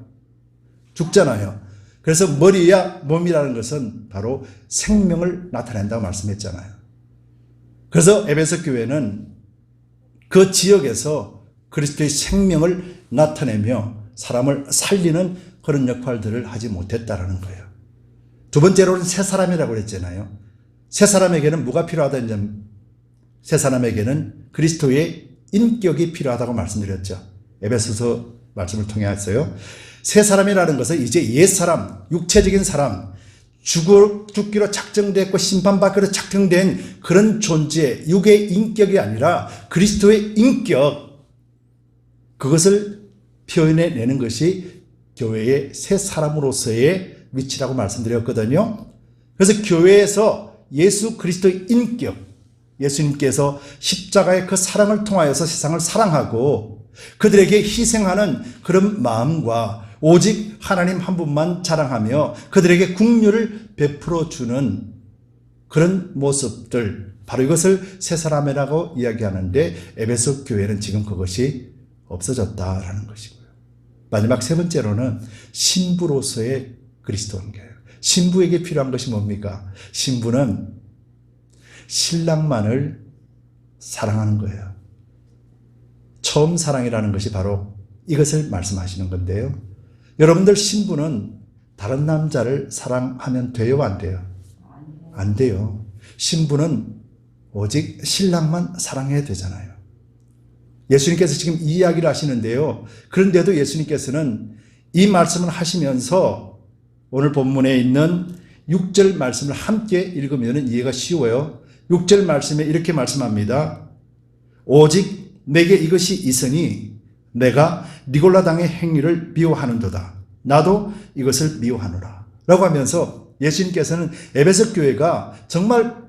[SPEAKER 1] 죽잖아요. 그래서 머리야 몸이라는 것은 바로 생명을 나타낸다고 말씀했잖아요. 그래서 에베소 교회는 그 지역에서 그리스도의 생명을 나타내며 사람을 살리는 그런 역할들을 하지 못했다라는 거예요. 두 번째로는 새 사람이라고 그랬잖아요. 새 사람에게는 뭐가 필요하다는지, 새 사람에게는 그리스도의 인격이 필요하다고 말씀드렸죠. 에베소서 말씀을 통해 했어요. 새 사람이라는 것은 이제 옛사람, 육체적인 사람, 죽기로 작정됐고 심판받기로 작정된 그런 존재, 육의 인격이 아니라 그리스도의 인격, 그것을 표현해내는 것이 교회의 새 사람으로서의 위치라고 말씀드렸거든요. 그래서 교회에서 예수 그리스도의 인격, 예수님께서 십자가의 그 사랑을 통하여서 세상을 사랑하고 그들에게 희생하는 그런 마음과 오직 하나님 한 분만 자랑하며 그들에게 긍휼을 베풀어 주는 그런 모습들, 바로 이것을 새 사람이라고 이야기하는데 에베소 교회는 지금 그것이 없어졌다라는 것이고요. 마지막 세 번째로는 신부로서의 그리스도인가요? 신부에게 필요한 것이 뭡니까? 신부는 신랑만을 사랑하는 거예요. 처음 사랑이라는 것이 바로 이것을 말씀하시는 건데요. 여러분들 신부는 다른 남자를 사랑하면 돼요, 안 돼요? 안 돼요. 신부는 오직 신랑만 사랑해야 되잖아요. 예수님께서 지금 이 이야기를 하시는데요. 그런데도 예수님께서는 이 말씀을 하시면서 오늘 본문에 있는 6절 말씀을 함께 읽으면 이해가 쉬워요. 6절 말씀에 이렇게 말씀합니다. 오직 내게 이것이 있으니 내가 니골라당의 행위를 미워하는도다. 나도 이것을 미워하노라. 라고 하면서 예수님께서는 에베소 교회가 정말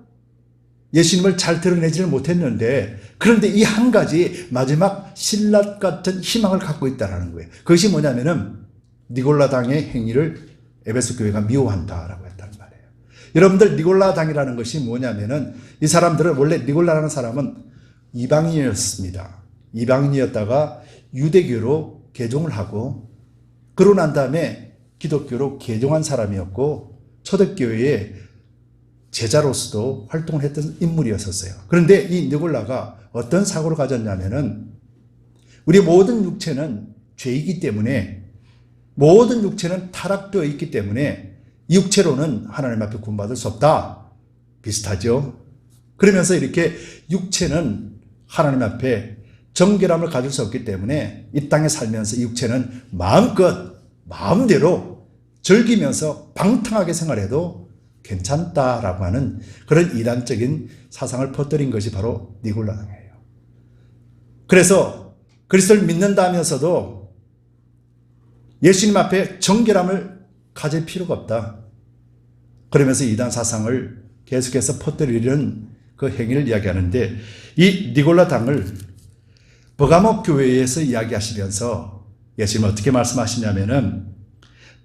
[SPEAKER 1] 예수님을 잘 드러내지를 못했는데 그런데 이 한 가지 마지막 신라 같은 희망을 갖고 있다는 거예요. 그것이 뭐냐면은 니골라당의 행위를 에베소 교회가 미워한다라고 했다는 말이에요. 여러분들 니골라당이라는 것이 뭐냐면은 이 사람들은 원래 니골라라는 사람은 이방인이었습니다. 이방인이었다가 유대교로 개종을 하고 그러고 난 다음에 기독교로 개종한 사람이었고 초대교회의 제자로서도 활동을 했던 인물이었었어요. 그런데 이 니골라가 어떤 사고를 가졌냐면은 우리 모든 육체는 죄이기 때문에 모든 육체는 타락되어 있기 때문에 이 육체로는 하나님 앞에 구원받을 수 없다. 비슷하죠? 그러면서 이렇게 육체는 하나님 앞에 정결함을 가질 수 없기 때문에 이 땅에 살면서 이 육체는 마음대로 즐기면서 방탕하게 생활해도 괜찮다라고 하는 그런 이단적인 사상을 퍼뜨린 것이 바로 니골라당이에요. 그래서 그리스도를 믿는다면서도 예수님 앞에 정결함을 가질 필요가 없다. 그러면서 이단 사상을 계속해서 퍼뜨리는 그 행위를 이야기하는데 이 니골라당을 버가모 교회에서 이야기하시면서 예수님은 어떻게 말씀하시냐면은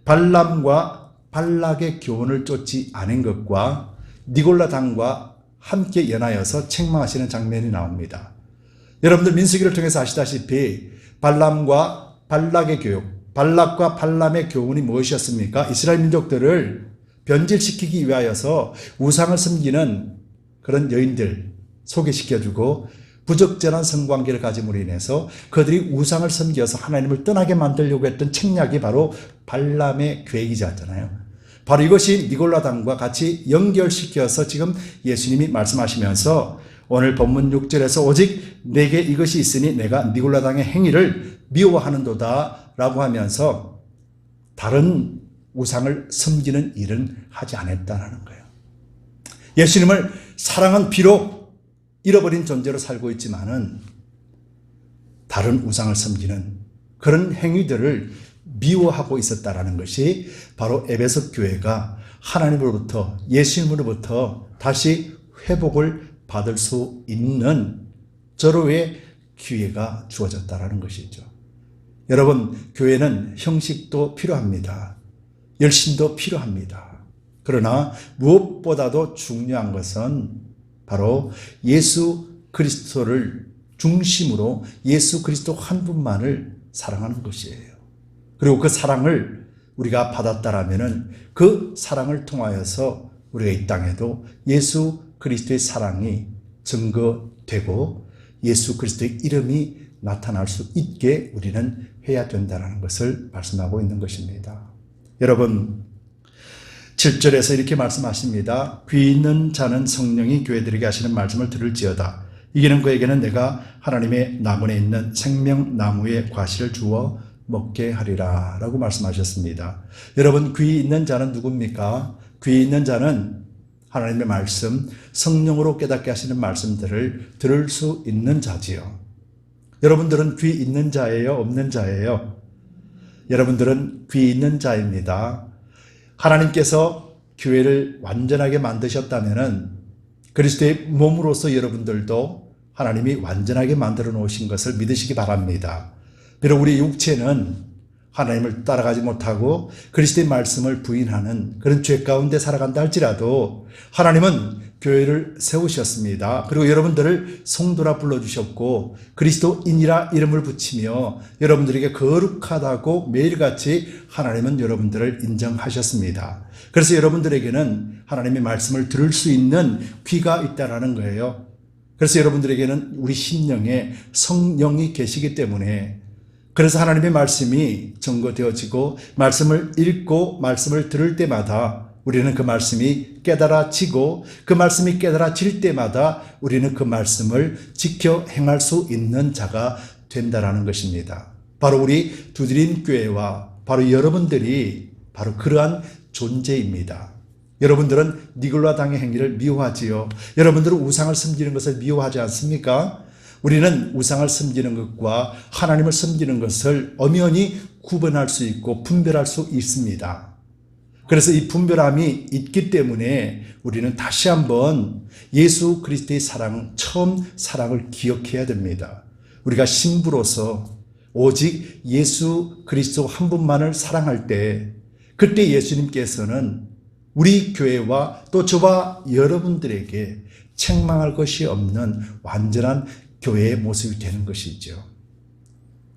[SPEAKER 1] 발람과 발락의 교훈을 쫓지 않은 것과 니골라당과 함께 연하여서 책망하시는 장면이 나옵니다. 여러분들 민수기를 통해서 아시다시피 발람과 발락의 교육, 발락과 발람의 교훈이 무엇이었습니까? 이스라엘 민족들을 변질시키기 위하여서 우상을 섬기는 그런 여인들 소개시켜주고 부적절한 성관계를 가짐으로 인해서 그들이 우상을 섬겨서 하나님을 떠나게 만들려고 했던 책략이 바로 발람의 계획이잖아요. 바로 이것이 니골라당과 같이 연결시켜서 지금 예수님이 말씀하시면서 오늘 본문 6절에서 오직 내게 이것이 있으니 내가 니골라당의 행위를 미워하는도다 라고 하면서 다른 우상을 섬기는 일은 하지 않았다는 거예요. 예수님을 사랑은 비록 잃어버린 존재로 살고 있지만은 다른 우상을 섬기는 그런 행위들을 미워하고 있었다라는 것이 바로 에베소 교회가 하나님으로부터 예수님으로부터 다시 회복을 받을 수 있는 절호의 기회가 주어졌다라는 것이죠. 여러분, 교회는 형식도 필요합니다. 열심도 필요합니다. 그러나 무엇보다도 중요한 것은 바로 예수 그리스도를 중심으로 예수 그리스도 한 분만을 사랑하는 것이에요. 그리고 그 사랑을 우리가 받았다라면은 그 사랑을 통하여서 우리가 이 땅에도 예수 그리스도의 사랑이 증거되고 예수 그리스도의 이름이 나타날 수 있게 우리는 해야 된다는 것을 말씀하고 있는 것입니다. 여러분, 7절에서 이렇게 말씀하십니다. 귀 있는 자는 성령이 교회들에게 하시는 말씀을 들을지어다. 이기는 그에게는 내가 하나님의 나무에 있는 생명나무의 과실을 주어 먹게 하리라 라고 말씀하셨습니다. 여러분, 귀 있는 자는 누굽니까? 귀 있는 자는 하나님의 말씀, 성령으로 깨닫게 하시는 말씀들을 들을 수 있는 자지요. 여러분들은 귀 있는 자예요? 없는 자예요? 여러분들은 귀 있는 자입니다. 하나님께서 교회를 완전하게 만드셨다면 그리스도의 몸으로서 여러분들도 하나님이 완전하게 만들어 놓으신 것을 믿으시기 바랍니다. 비록 우리 육체는 하나님을 따라가지 못하고 그리스도의 말씀을 부인하는 그런 죄 가운데 살아간다 할지라도 하나님은 교회를 세우셨습니다. 그리고 여러분들을 성도라 불러주셨고 그리스도인이라 이름을 붙이며 여러분들에게 거룩하다고 매일같이 하나님은 여러분들을 인정하셨습니다. 그래서 여러분들에게는 하나님의 말씀을 들을 수 있는 귀가 있다라는 거예요. 그래서 여러분들에게는 우리 심령에 성령이 계시기 때문에 그래서 하나님의 말씀이 증거되어지고 말씀을 읽고 말씀을 들을 때마다 우리는 그 말씀이 깨달아지고 그 말씀이 깨달아질 때마다 우리는 그 말씀을 지켜 행할 수 있는 자가 된다라는 것입니다. 바로 우리 두드림 교회와 바로 여러분들이 바로 그러한 존재입니다. 여러분들은 니골라 당의 행위를 미워하지요. 여러분들은 우상을 섬기는 것을 미워하지 않습니까? 우리는 우상을 섬기는 것과 하나님을 섬기는 것을 엄연히 구분할 수 있고 분별할 수 있습니다. 그래서 이 분별함이 있기 때문에 우리는 다시 한번 예수 그리스도의 사랑, 처음 사랑을 기억해야 됩니다. 우리가 신부로서 오직 예수 그리스도 한 분만을 사랑할 때 그때 예수님께서는 우리 교회와 또 저와 여러분들에게 책망할 것이 없는 완전한 교회의 모습이 되는 것이죠.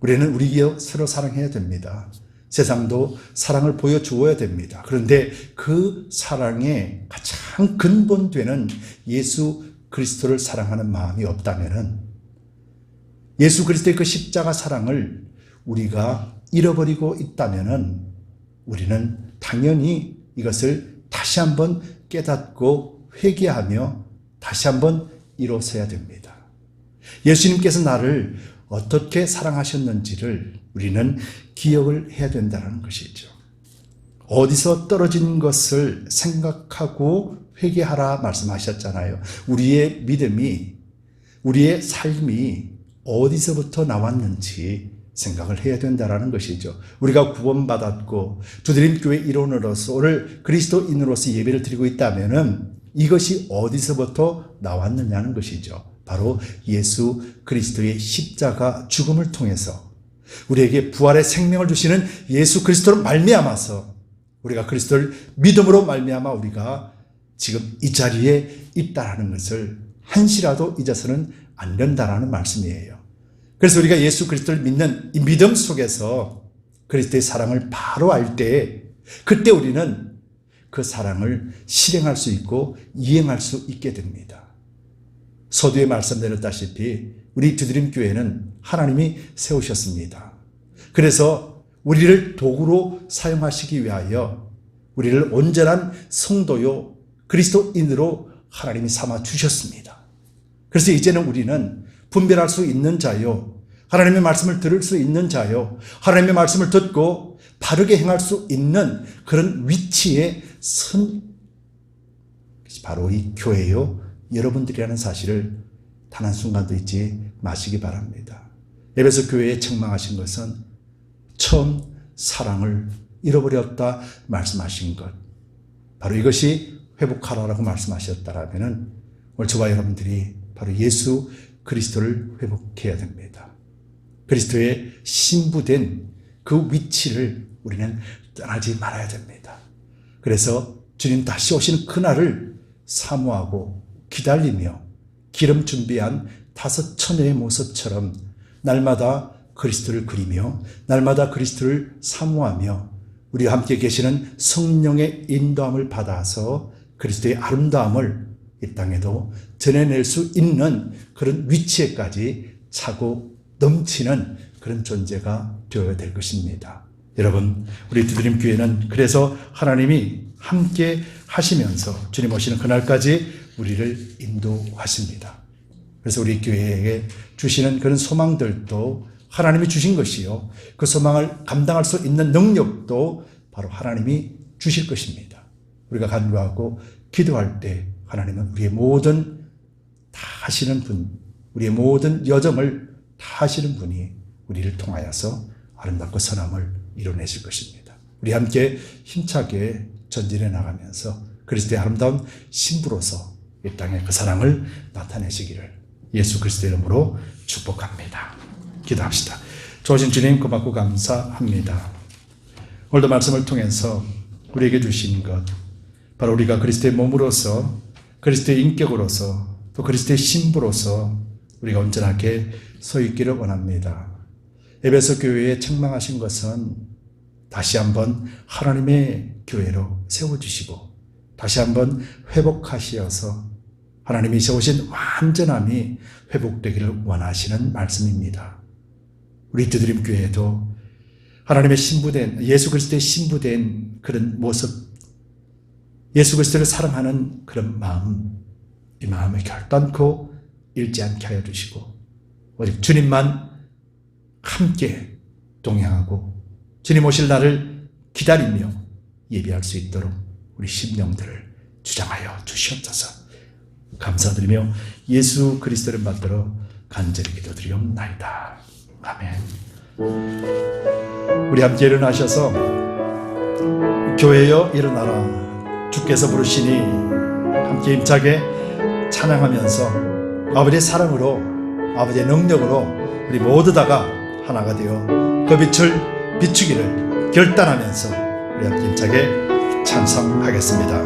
[SPEAKER 1] 우리는 우리가 서로 사랑해야 됩니다. 세상도 사랑을 보여주어야 됩니다. 그런데 그 사랑의 가장 근본되는 예수 그리스도를 사랑하는 마음이 없다면 예수 그리스도의 그 십자가 사랑을 우리가 잃어버리고 있다면 우리는 당연히 이것을 다시 한번 깨닫고 회개하며 다시 한번 일어서야 됩니다. 예수님께서 나를 어떻게 사랑하셨는지를 우리는 기억을 해야 된다는 것이죠. 어디서 떨어진 것을 생각하고 회개하라 말씀하셨잖아요. 우리의 믿음이, 우리의 삶이 어디서부터 나왔는지 생각을 해야 된다는 것이죠. 우리가 구원받았고 두드림교회 일원으로서 오늘 그리스도인으로서 예배를 드리고 있다면 이것이 어디서부터 나왔느냐는 것이죠. 바로 예수 그리스도의 십자가 죽음을 통해서 우리에게 부활의 생명을 주시는 예수 그리스도를 말미암아서 우리가 그리스도를 믿음으로 말미암아 우리가 지금 이 자리에 있다라는 것을 한시라도 잊어서는 안 된다라는 말씀이에요. 그래서 우리가 예수 그리스도를 믿는 이 믿음 속에서 그리스도의 사랑을 바로 알 때 그때 우리는 그 사랑을 실행할 수 있고 이행할 수 있게 됩니다. 서두에 말씀드렸다시피 우리 두드림교회는 하나님이 세우셨습니다. 그래서 우리를 도구로 사용하시기 위하여 우리를 온전한 성도요 그리스도인으로 하나님이 삼아 주셨습니다. 그래서 이제는 우리는 분별할 수 있는 자요, 하나님의 말씀을 들을 수 있는 자요, 하나님의 말씀을 듣고 바르게 행할 수 있는 그런 위치에 선 바로 이 교회요 여러분들이라는 사실을 단 한순간도 잊지 마시기 바랍니다. 에베소 교회에 책망하신 것은 처음 사랑을 잃어버렸다 말씀하신 것, 바로 이것이 회복하라고 말씀하셨다라면 오늘 저와 여러분들이 바로 예수 그리스도를 회복해야 됩니다. 그리스도의 신부된 그 위치를 우리는 떠나지 말아야 됩니다. 그래서 주님 다시 오시는 그날을 사모하고 기다리며 기름 준비한 5 처녀의 모습처럼 날마다 그리스도를 그리며 날마다 그리스도를 사모하며 우리와 함께 계시는 성령의 인도함을 받아서 그리스도의 아름다움을 이 땅에도 전해낼 수 있는 그런 위치에까지 차고 넘치는 그런 존재가 되어야 될 것입니다. 여러분, 우리 두드림교회는 그래서 하나님이 함께 하시면서 주님 오시는 그날까지 우리를 인도하십니다. 그래서 우리 교회에게 주시는 그런 소망들도 하나님이 주신 것이요, 그 소망을 감당할 수 있는 능력도 바로 하나님이 주실 것입니다. 우리가 간구하고 기도할 때 하나님은 우리의 모든 다 하시는 분, 우리의 모든 여정을 다 하시는 분이 우리를 통하여서 아름답고 선함을 이뤄내실 것입니다. 우리 함께 힘차게 전진해 나가면서 그리스도의 아름다운 신부로서 이 땅에 그 사랑을 나타내시기를 예수 그리스도의 이름으로 축복합니다. 기도합시다. 좋으신 주님 고맙고 감사합니다. 오늘도 말씀을 통해서 우리에게 주신 것, 바로 우리가 그리스도의 몸으로서, 그리스도의 인격으로서, 또 그리스도의 신부로서 우리가 온전하게 서 있기를 원합니다. 에베소 교회에 책망하신 것은 다시 한번 하나님의 교회로 세워주시고 다시 한번 회복하시어서 하나님이 세우신 완전함이 회복되기를 원하시는 말씀입니다. 우리 두드림 교회도 하나님의 신부된, 예수 그리스도의 신부된 그런 모습, 예수 그리스도를 사랑하는 그런 마음, 이 마음을 결단코 잃지 않게 하여 주시고 오직 주님만 함께 동행하고 주님 오실 날을 기다리며 예비할 수 있도록 우리 심령들을 주장하여 주시옵소서. 감사드리며 예수 그리스도를 받들어 간절히 기도드리옵나이다. 아멘. 우리 함께 일어나셔서 교회여 일어나라 주께서 부르시니 함께 힘차게 찬양하면서 아버지의 사랑으로, 아버지의 능력으로 우리 모두 다가 하나가 되어 그 빛을 비추기를 결단하면서 우리 함께 힘차게 찬송하겠습니다.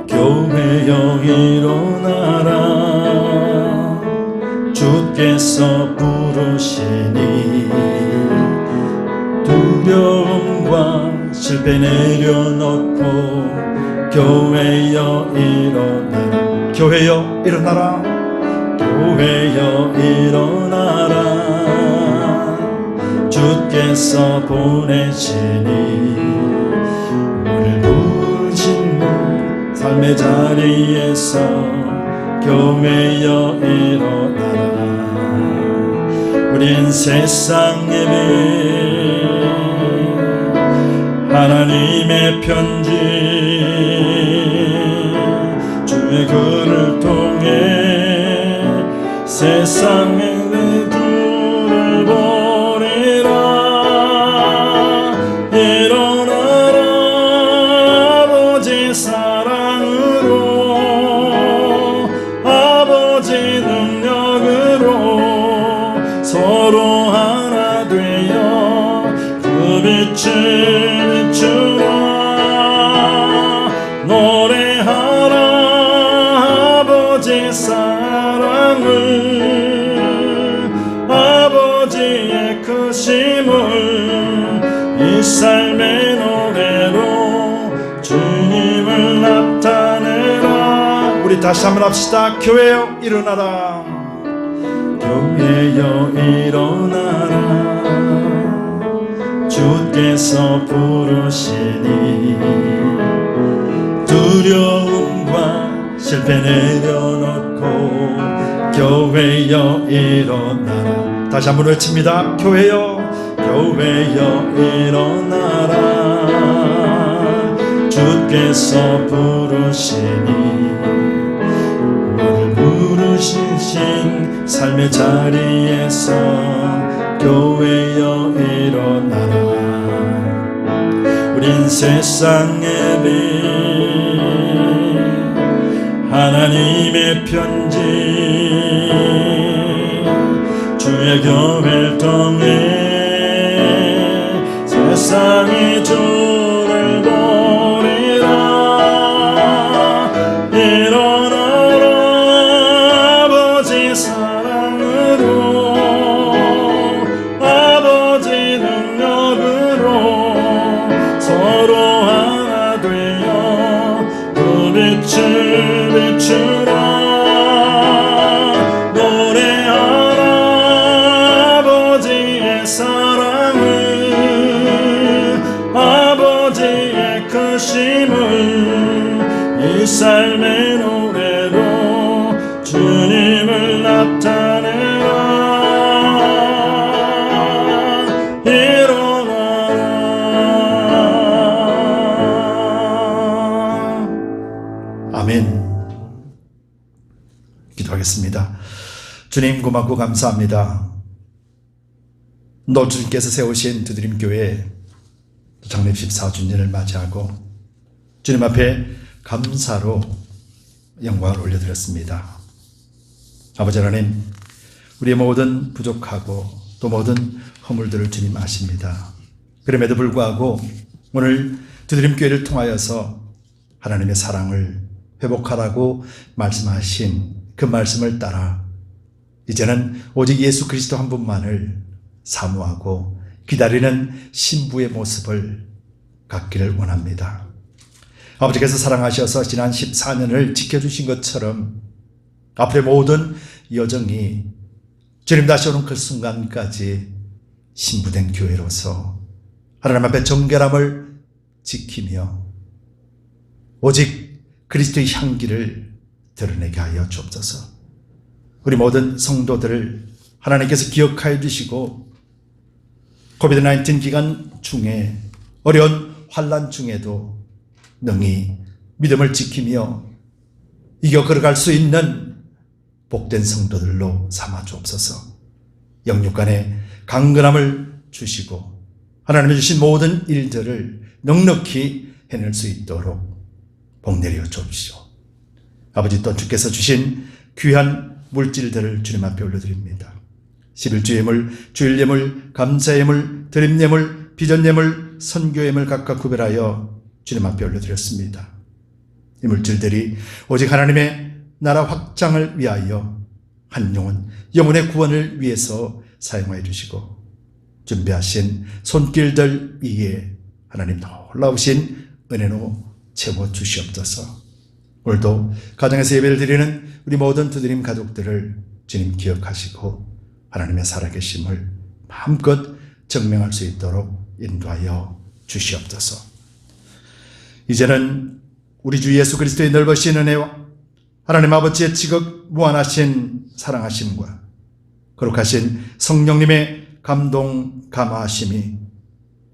[SPEAKER 2] 교회여 일어나라 주께서 부르시니 두려움과 실패 내려놓고 교회여 일어나라
[SPEAKER 1] 교회여 일어나라
[SPEAKER 2] 교회여 일어나라 주께서 보내시니 우리를 부르신 삶의 자리에서 교회여 일어나라 우린 세상의 빛 하나님의 편지 주의 글을 통해 세상의 주를 보내라 일어나라 아버지 사랑으로 아버지 능력으로 서로 하나 되어 그 빛을 비추라 노래하라 아버지 사랑을 아버지의 크심을 이 삶의 노래로 주님을 나타내라
[SPEAKER 1] 우리 다시 한번 합시다. 교회여 일어나라
[SPEAKER 2] 교회여 일어나라 주께서 부르시니 두려움과 실패 내려놓고 교회여 일어나라
[SPEAKER 1] 다시 한번 외칩니다. 교회여
[SPEAKER 2] 교회여 일어나라 주께서 부르시니 우리를 부르신 삶의 자리에서 교회여 일어나라 우린 세상의 빛 하나님의 편지 주의 교회를 통해 세상의 주를 보내라 일어나라 아버지 사랑으로 아버지 능력으로 서로 하나 되어 그 빛을 비추라 노래하라 아버지의 사랑을 아버지의 크심을 이 삶의 노래로 주님을 나타내라
[SPEAKER 1] 아멘. 기도하겠습니다. 주님 고맙고 감사합니다. 주님께서 세우신 두드림교회 창립 14주년을 맞이하고 주님 앞에 감사로 영광을 올려드렸습니다. 아버지 하나님, 우리의 모든 부족하고 또 모든 허물들을 주님 아십니다. 그럼에도 불구하고 오늘 두드림교회를 통하여서 하나님의 사랑을 회복하라고 말씀하신 그 말씀을 따라 이제는 오직 예수 그리스도 한 분만을 사모하고 기다리는 신부의 모습을 갖기를 원합니다. 아버지께서 사랑하셔서 지난 14년을 지켜주신 것처럼 앞으로의 모든 여정이 주님 다시 오는 그 순간까지 신부된 교회로서 하나님 앞에 정결함을 지키며 오직 그리스도의 향기를 드러내게 하여 주옵소서. 우리 모든 성도들을 하나님께서 기억하여 주시고 코비드-19 기간 중에 어려운 환난 중에도 능히 믿음을 지키며 이겨 걸어갈 수 있는 복된 성도들로 삼아 주옵소서. 영육 간에 강건함을 주시고 하나님이 주신 모든 일들을 넉넉히 해낼 수 있도록 복 내려 주옵시오. 아버지, 또 주께서 주신 귀한 물질들을 주님 앞에 올려드립니다. 11주 예물, 주일 예물, 감사 예물, 드림 예물, 비전 예물, 선교 예물 각각 구별하여 주님 앞에 올려드렸습니다. 이 물질들이 오직 하나님의 나라 확장을 위하여 한 영혼의 구원을 위해서 사용하여 주시고 준비하신 손길들 위에 하나님 놀라우신 은혜로 채워주시옵소서. 오늘도 가정에서 예배를 드리는 우리 모든 두드림 가족들을 주님 기억하시고 하나님의 살아계심을 마음껏 증명할 수 있도록 인도하여 주시옵소서. 이제는 우리 주 예수 그리스도의 넓으신 은혜와 하나님 아버지의 지극 무한하신 사랑하심과 거룩하신 성령님의 감동 감화하심이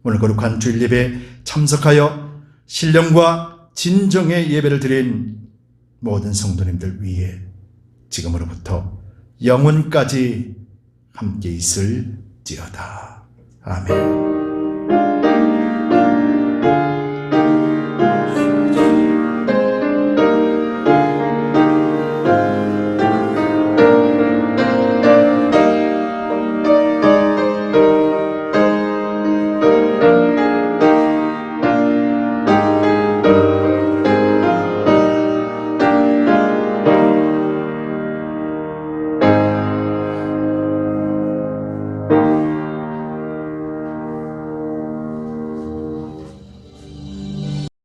[SPEAKER 1] 오늘 거룩한 주일 예배에 참석하여 신령과 진정의 예배를 드린 모든 성도님들 위에 지금으로부터 영원까지 함께 있을지어다. 아멘.